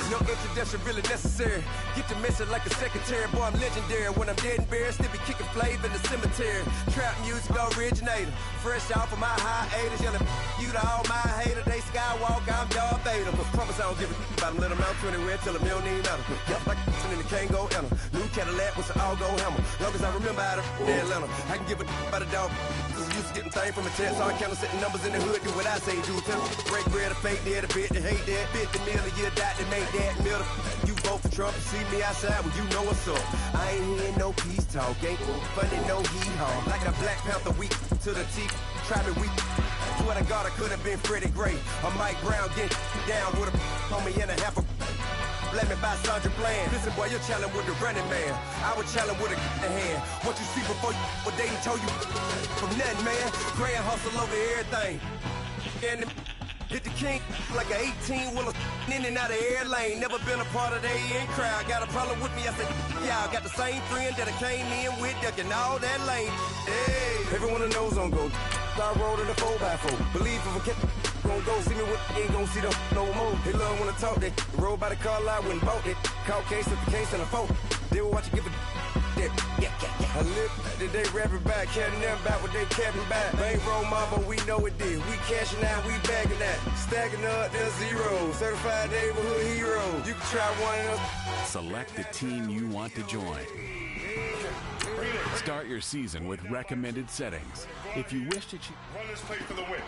No introduction really necessary. Get the message like a secretary. Boy, I'm legendary. When I'm dead and buried, still be kicking flavor in the cemetery. Trap music originator. Fresh off of my hiatus. Yelling you to all my haters. They skywalk, I'm Darth Vader. Promise I don't give a about them. Let them out 20 till them don't need matter. Yup, like in the Kango enter. New Cadillac with an all-go hammer. Long as I remember how to Atlanta. I can give a about a dog. Used to getting things from a test. So I count setting numbers in the hood. Do what I say, do. Break bread or fake dead, a bit to hate that. 50 million, you die to make that middle. You vote for Trump, you see me outside when you know what's up. I ain't hearing no peace talk, ain't funny no hee-haw. Like a Black Panther weak to the teeth, try me weak. Swear to God, I could have been Freddie Gray. Or Mike Brown getting down with a homie and a half a. Let me buy Sandra Bland. Listen, boy, you're challenging with the running man. I was challenging with a hand. What you see before you, what they told you from nothing, man. Grand hustle over everything. And hit the king like an 18-wheeler in and out of air lane. Never been a part of the in crowd. Got a problem with me, I said, yeah, I got the same friend that I came in with, ducking all that lane. Hey, everyone that knows on go. I rolled in a 4x4. Believe if I kept gon' go see me with ain't gon' see them no more. They love when I talk, they roll by the car lot when bought it. Caught case at the case and a phone. They will watch you give a yeah. I live that they rapping back, carrying them back what they capping back. Bankroll mama, we know it did. We cashing out, we bagging that. Stacking up, there's zero. Certified neighborhood hero. You can try one of them. Select the team you want to join. Start your season with recommended settings. If you wish to Run this play for the win.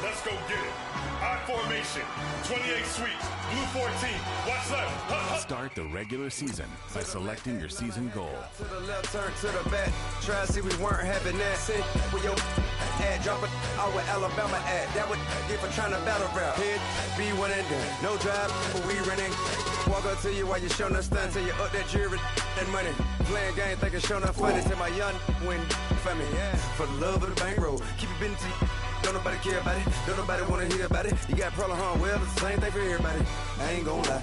Let's go get it. I formation. 28 sweeps. Blue 14. Watch left. start the regular season by selecting your season goal. To the left, turn to the back. Try to see we weren't having that. Sit with your ad. Drop it out with Alabama ad. That would get for trying to battle rap. Head, be one and done. No drive, but we running. Walk up to you while you showing us stun. Till you up that jewelry and money. Playing game, thinking showing up funny. Till my young win for me. Yeah. For the love of the bankroll. Keep it been to you. Don't nobody care about it. Don't nobody wanna hear about it. You got problem, huh? Well, it's the same thing for everybody. I ain't gonna lie.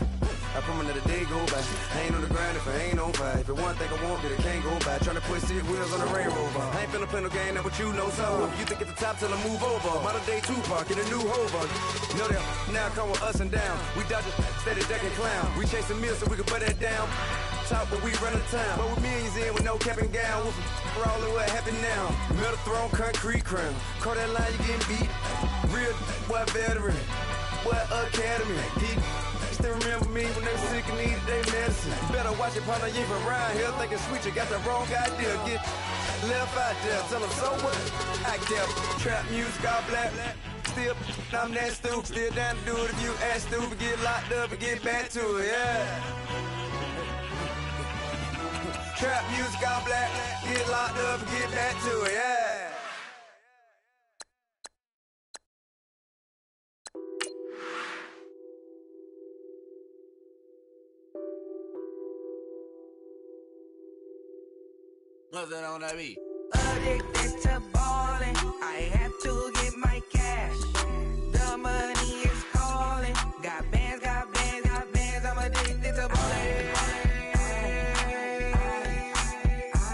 I promise that a day go by. I ain't on the grind if I ain't on fire. If it one thing I want, then it can't go by. Tryna put 6 wheels on the Range Rover. I ain't finna play no game, that what you know. So if you think it's the top till I move over. Modern day Tupac in a new Hova. Know that now come with us and down. We dodge a steady deck and clown. We chase a meal so we can put that down. Top, but we run the town. But with millions in with no cap and gown. We're all in what happened now. Metal throne, concrete crown. Call that line, you getting beat. Real boy veteran. Boy academy. He still remember me when they was sick and needed their medicine. Better watch it, partner, you ain't from around here. Thinking sweet, you got the wrong idea. Get left out there. Tell them so what? Act there. Trap music, all black. Still, I'm that stupid. Still down to do it if you act stupid. Get locked up and get back to it, yeah. Trap music, all black. Get locked up and get back to it, yeah. What's that on that beat? Addicted to ballin', I have to get my cash. The money is calling. Got bands, got bands, got bands. I'm addicted to ballin'.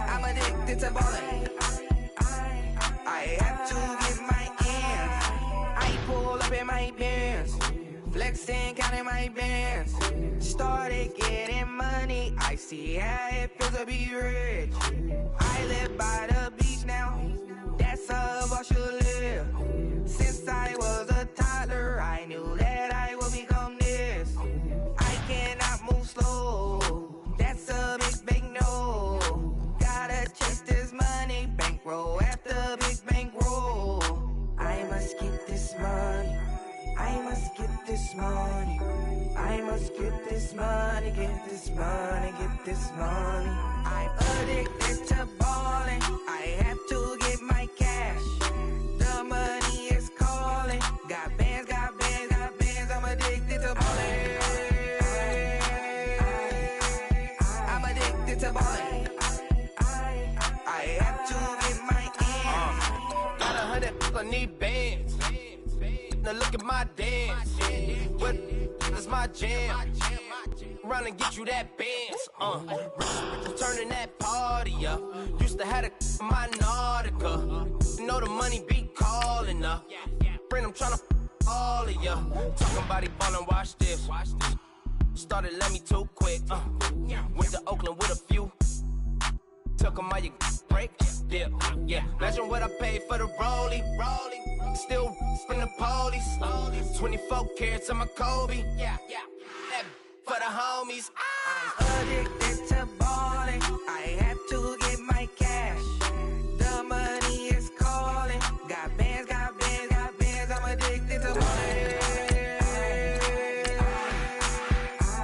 I'm addicted to ballin'. I have to get my ends. I pull up in my bands, flexing, counting my bands. Started getting money. I see how it feels to be rich. I live by the beach now. That's how I should live. Since I was a toddler, I knew that I would become this. I cannot move slow. That's a big no. Gotta chase this money, bankroll after big bankroll. I must get this money. I must get this money. I must get this money, get this money, get this money. I'm addicted to ballin'. I have to get my cash. The money is calling. Got bands, got bands, got bands. I'm addicted to ballin'. I'm addicted to ballin'. I have to get my ends. Got 100, I need bands. Now look at my dance. What is my jam? Run and get you that bands. Turning that party up. Used to have a my Nautica. You know the money be calling up. Friend, I'm tryna all of ya. Talking about he ballin', watch this. Started let me too quick. Went to Oakland with a few. Took 'em all you break. Dip. Yeah. Imagine what I paid for the rollie. Still from the police. 24 carats on my Kobe. Yeah. That for the homies. I'm addicted to ballin'. I have to get my cash. The money is calling. Got bands, got bands, got bands. I'm addicted to ballin'.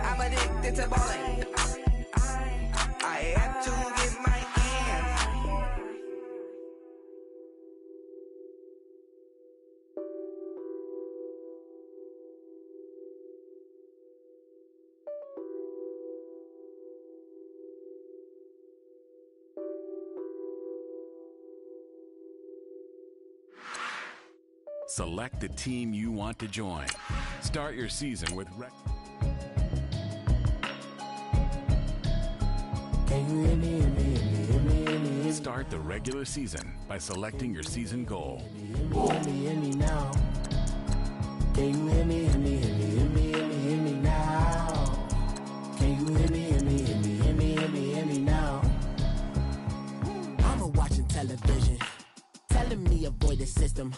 I'm addicted to ballin'. I have to get my ends. Select the team you want to join. Start your season with Start the regular season by selecting your season goal. Hear me now. Can you hear me, hear me, hear me, hear me, hear me, hear me now? Can you hear me, hear me, hear me, hear me, hear me, hear me now? Mama watching television, telling me avoid the system.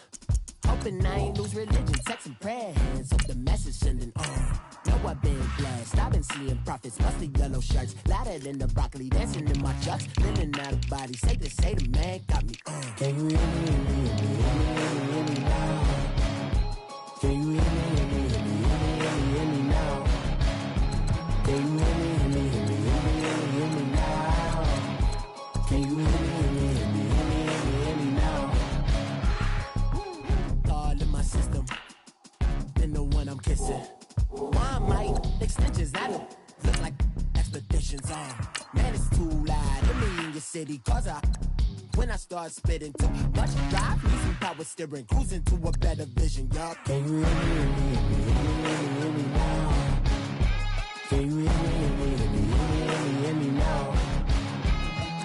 Hoping I ain't lose religion, texting prayer hands, hope the message sending on. Know I've been blessed, I've been seeing prophets, mostly yellow shirts, louder than the broccoli, dancing in my chucks, living out of body, say the man got me on. Can you hear me, hear me, hear me, hear me, hear me, hear me now? Can you hear me, hear me, hear me, hear me, hear me, hear me now? Can you hear me, hear me, hear me, hear me, hear me, hear me now? Can you hear me, hear me, hear me, hear me, hear me, hear me now? All in my system, then the one I'm kissing. Why might extensions out of look like expeditions on? Man, it's too loud. Hit me in your city, cause when I start spitting too much drive, need some power steering, cruising to a better vision, y'all. Can you hear me, hear me, hear me, hear me, hear me now? Can you hear me, hear me, hear me, hear me, hear me, hear me now?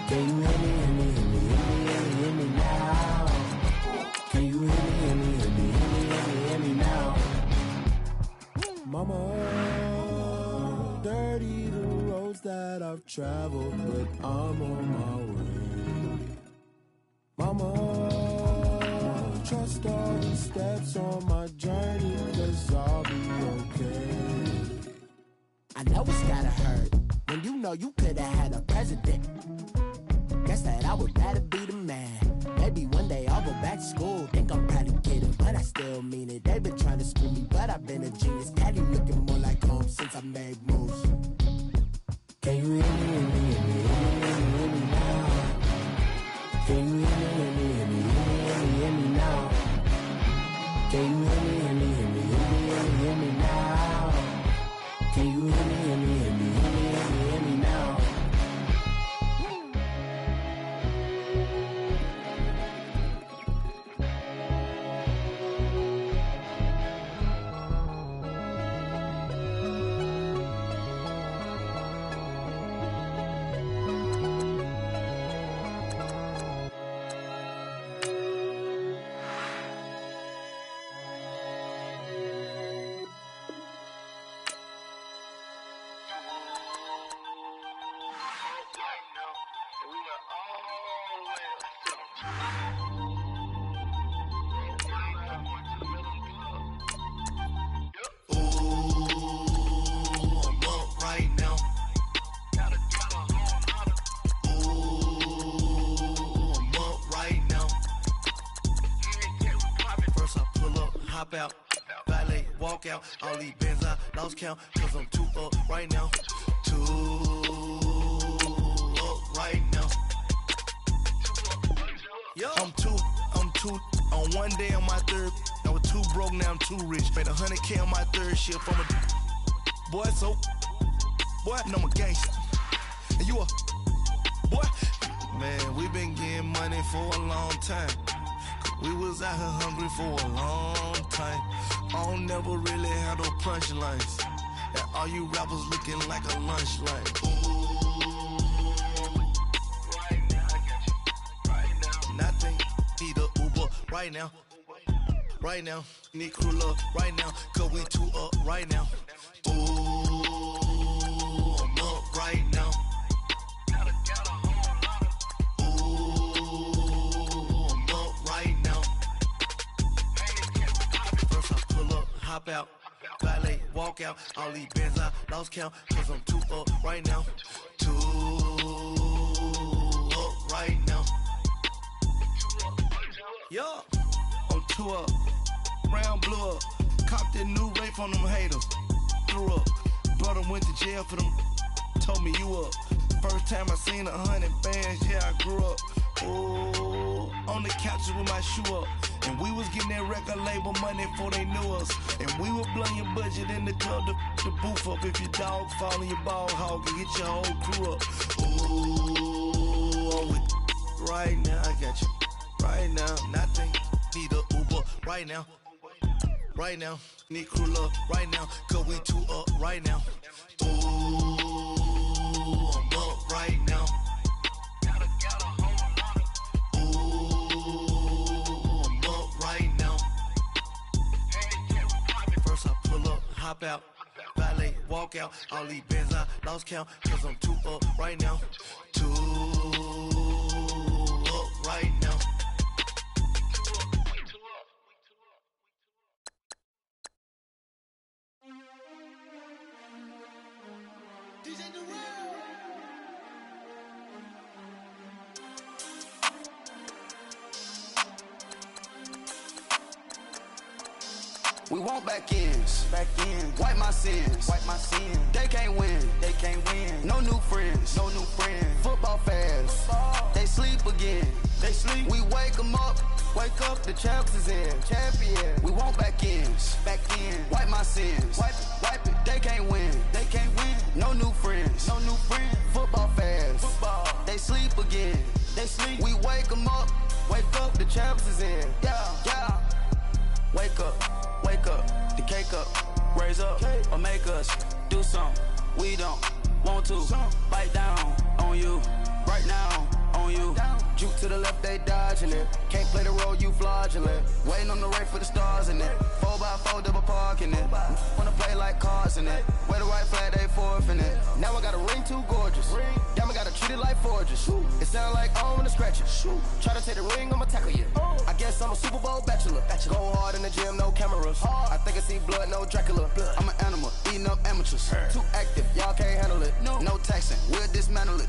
Can you hear me, hear me, hear me, hear me, hear me, hear me now? Can you hear me, hear me, hear me, hear me, hear me, hear me now? Mama, dirty the roads that I've traveled, but I'm on my way. Mama, trust all the steps on my journey, 'cause I'll be okay. I know it's gotta hurt when you know you could've had a president. Guess that I would rather be the man. Maybe one day I'll go back to school. Think I'm proud to get it, but I still mean it. They've been trying to screw me, but I've been a genius. Daddy looking more like home since I made moves. Can you hear me, hear me, hear me, hear me, hear me, hear me now? Can you hear me, hear me, hear me, hear me, hear me, hear me now? Can you hear me, hear me, hear me, hear me, hear me, hear me now? Can you hear me, hear me, hear me, hear me, hear me, hear me now? Out, valet, walk out, all these bands I lost count, 'cause I'm too up right now, too up right now. Yo, I'm two, on one day on my third, I was too broke, now I'm too rich, made 100K on my third shift from a, boy, so, boy, no, I'm a gangster, and you a, boy, man, we been getting money for a long time. We was out here hungry for a long time. I don't never really have no punchlines. And all you rappers looking like a lunch line. Ooh, right now, I got you. Right now. Nothing, need a Uber right now. Right now, need crew love right now. 'Cause we too up right now. Ooh, I'm up right now. Hop out, valet, walk out, all these bands I lost count, 'cause I'm too up right now, too up right now. Yo, I'm too up, round blew up, copped that new rape on them haters, threw up, brother went to jail for them, told me you up, first time I seen 100 bands, yeah I grew up, ooh, on the couches with my shoe up. And we was getting that record label money before they knew us. And we were blowing your budget in the club to boof up. If your dog fall in your ball hog and get your whole crew up. Ooh, I'm with right now, I got you. Right now, nothing, need a Uber right now. Right now, need crew love right now. 'Cause we too up right now. Ooh, I'm up right now. Hop out, valet, walk out, all these bands I lost count, 'cause I'm too up right now, too up right now. We want back ends, wipe my sins, They can't win, No new friends, Football fans, they sleep again, We wake them up, the champs is in, We want back ends, wipe my sins, wipe it, They can't win, No new friends, Football fans, they sleep again, We wake them up, the champs is in, yeah. Wake up, the cake up, raise up, or make us do something. we don't want to bite down on you right now. On you, juke to the left, they dodging it. Can't play the role, you fraudulent. Waiting on the right for the stars in it. 4x4 double parking it. Wanna play like cars in it. Wear the white flag, they forfeiting it. Now I got a ring too gorgeous. Damn, I gotta treat it like forges. It sound like I wanna scratch it. Try to take the ring, I'ma tackle you. I guess I'm a Super Bowl bachelor. Go hard in the gym, no cameras. I think I see blood, no Dracula. I'm an animal, eating up amateurs. Too active, y'all can't handle it. No taxing, we'll dismantle it.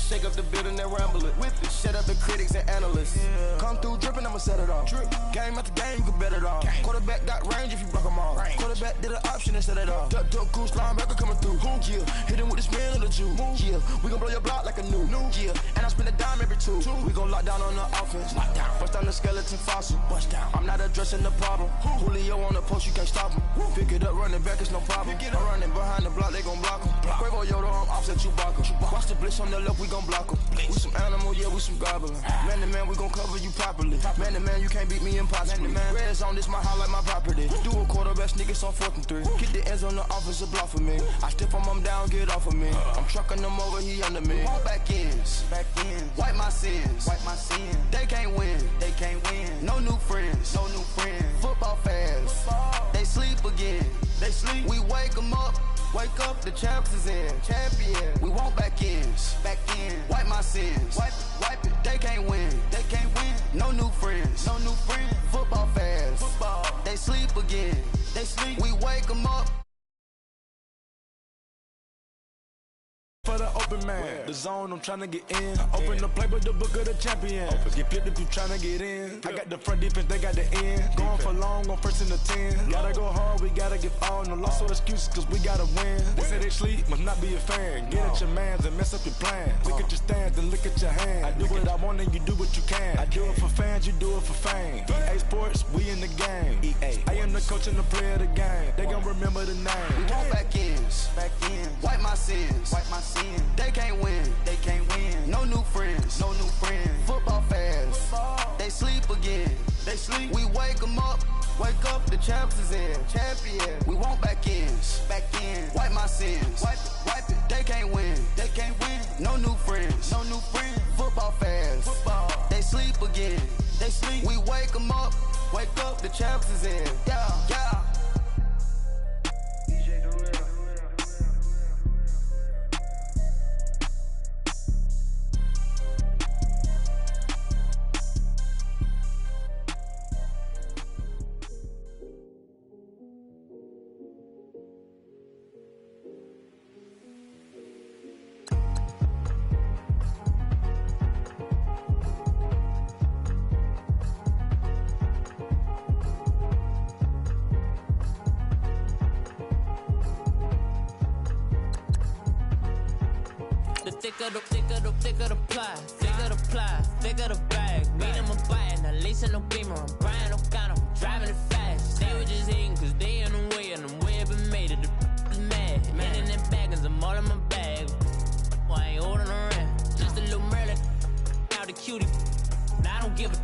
Shake up the building and ramble it. Whip it, shut up the critics and analysts. Come through dripping, I'ma set it off. Game after game, you can bet it off. Quarterback got range if you block them all. Quarterback did an option and set it off. Duck, goose, linebacker coming through. Yeah, hit him with the spin of the Jew. Yeah, we gon' blow your block like a new. Yeah, and I spend a dime every two. We gon' lock down on the offense. Bust down the skeleton fossil. Bust down. I'm not addressing the problem. Julio on the post, you can't stop him. Pick it up, running back, it's no problem. I'm running behind the block, they gon' block him. Quavo Yoda, I'm offset Chewbacca. Watch the blitz on the left, we gon' block him. We some animal, yeah, we some goblin. Man to man, we gon' cover you properly. Man to man, you can't beat me impossibly. Red zone, this my highlight, my property. Do a quarterback sneak, it's on 4th and 3. Get the ends on the offensive block for me. I stiff him down, get off of me. I'm trucking them over, he under me. All back ends, wipe my sins, They can't win, No new friends, Football fans, they sleep again. We wake them up. Wake up, the champs is in. Champion. We want back ends. Wipe my sins. Wipe it. They can't win. No new friends. Football fans. They sleep again. We wake them up. For the open man, the zone I'm tryna get in. Open the playbook, the book of the champion. Get flipped if you tryna get in. I got the front defense, they got the end. Going for long, on 1st and the 10. Gotta go hard, we gotta give all. No loss or excuses, cause we gotta win. They say they sleep, must not be a fan. Get at your mans and mess up your plans. Look at your stands and look at your hands. I do what I want and you do what you can. I do it for fans, you do it for fame. EA Sports, we in the game. I am the coach and the player of the game. They gon' remember the name. We want back ends. Wipe my sins. They can't win. No new friends. Football fans. They sleep again. We wake them up. Wake up, the champs is in. Champion. We want back ends. Wipe my sins. Wipe it. They can't win. No new friends. Football fans. They sleep again. We wake them up. Wake up, the champs is in. Yeah. Thicker the ply, thicker the bag. Mean I'm a buyer, not leasing no beamer. I'm buying no gun, I'm driving it fast. They were just hating cause they in the way, and the way I've been made it, the is mad. Man in them baggins, I'm all in my bag. Well, I ain't holding around. Just a little Merlin, out the cutie. I don't give a.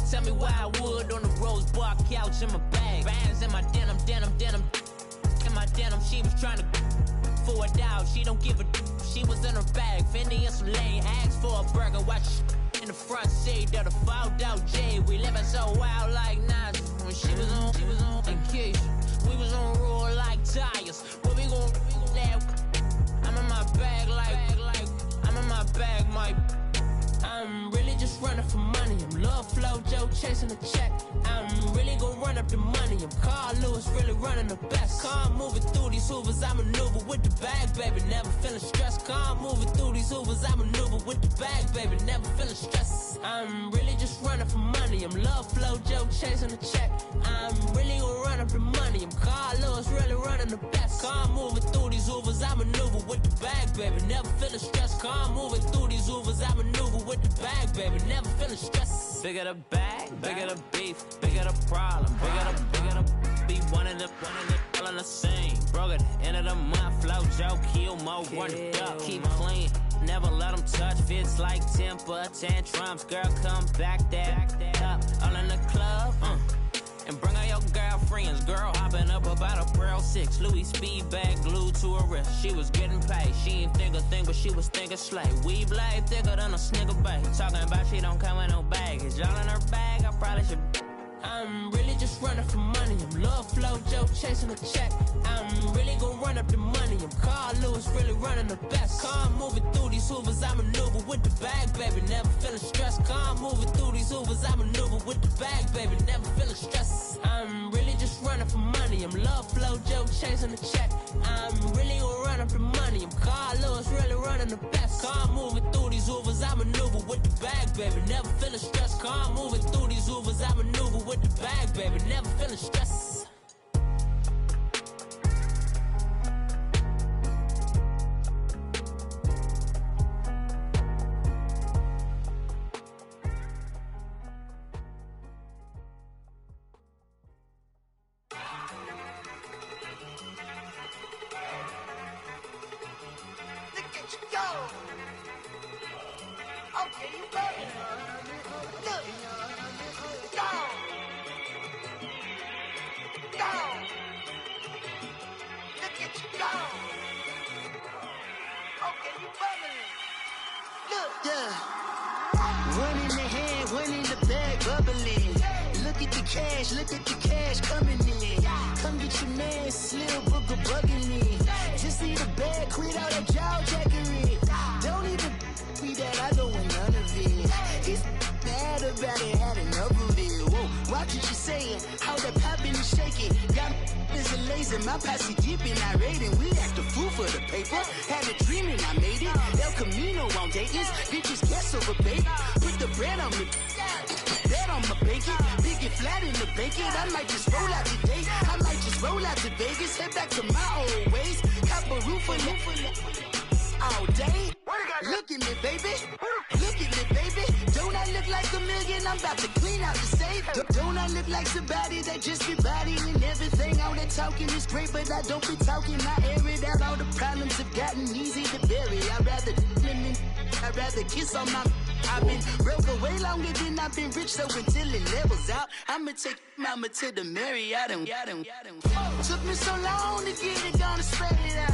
Tell me why I would on the rose bar couch in my bag. Bands in my denim. In my denim, she was trying to for a doubt. She don't give a. She was in her bag, Fendi and some lane. Asked for a burger, watch in the front seat of the fouled out J. We living so wild like Nas. When she was on vacation, we was on roll like tires. What we gon' let? I'm in my bag like I'm in my bag, my. I'm really just running for money. I'm Love Flow Joe chasing a check. I'm really gon' run up the money. I'm Carl Lewis, really running the best. Car moving through these hoovers, I maneuver with the bag, baby. Never feeling stressed. Car moving through these hoovers, I maneuver with the bag, baby. Never feeling stressed. I'm really just running for money. I'm Love Flow Joe chasing a check. I'm really gon' run up the money. I'm Carl Lewis, really running the best. Car moving through these hoovers, I maneuver with the bag, baby. Never feeling stressed. Car moving through these hoovers, I maneuver with the bag, baby. Never feeling stressed. Bigger the bag, bigger the beef, bigger the problem, bigger the be one of the all in the same. Broke at the end of the month, Flow Joe, kill more, run it up, keep clean. Never let them touch, fits like temper tantrums. Girl, come back that up, all in the club, And bring all your girlfriends. Girl hopping up about a Pearl 6. Louis speed bag glued to her wrist. She was getting paid. She ain't think a thing, but she was thinking slay. We blade thicker than a snicker bag. Talking about she don't come with no baggage. All in her bag, I probably should. I'm really just running for money. I'm love flow, Joe chasing a check. I'm really gonna run up the money. I'm Carl Lewis, really running the best. Car moving through these hoovers, I maneuver with the bag, baby. Never feeling stressed. Car moving through these hoovers, I maneuver with the bag, baby. Never feeling stressed. I'm really just running for money. I'm love flow, Joe chasing the check. I'm really gonna run up the money. I'm Carl Lewis, really running the best. Car moving through these hoovers, I maneuver with the bag, baby. Never feeling stressed. Car moving through these hoovers, I maneuver with the bag, baby. Never feeling stressed. Look at the cash coming in. Come get your man, Slim Booker bugging me. Just need a bag, quit all that jaw jackery. Don't even be that, I don't want none of it. He's mad about it, had enough of it. Whoa, watch what you saying, how that poppin' and shaking. Got is a laser, my posse dipping, I raiding. We act a fool for the paper. Had a dream and I made it. El Camino on Dayton's, bitches guess over baby. Put the bread on me. Bet on my bacon, big and flat in the bacon. I might just roll out today. I might just roll out to Vegas, head back to my old ways. Cop a roof all day. Look at me, baby. Look at me, baby. Don't I look like a million? I'm about to clean out the safe. Don't I look like somebody that just be bodying everything? All that talking is great, but I don't be talking. I air it out. All the problems have gotten easy to bury. I'd rather kiss on my. I've been broke for way longer than I've been rich, so until it levels out, I'ma take mama to the Marriott and took me so long to get it, gonna spread it out.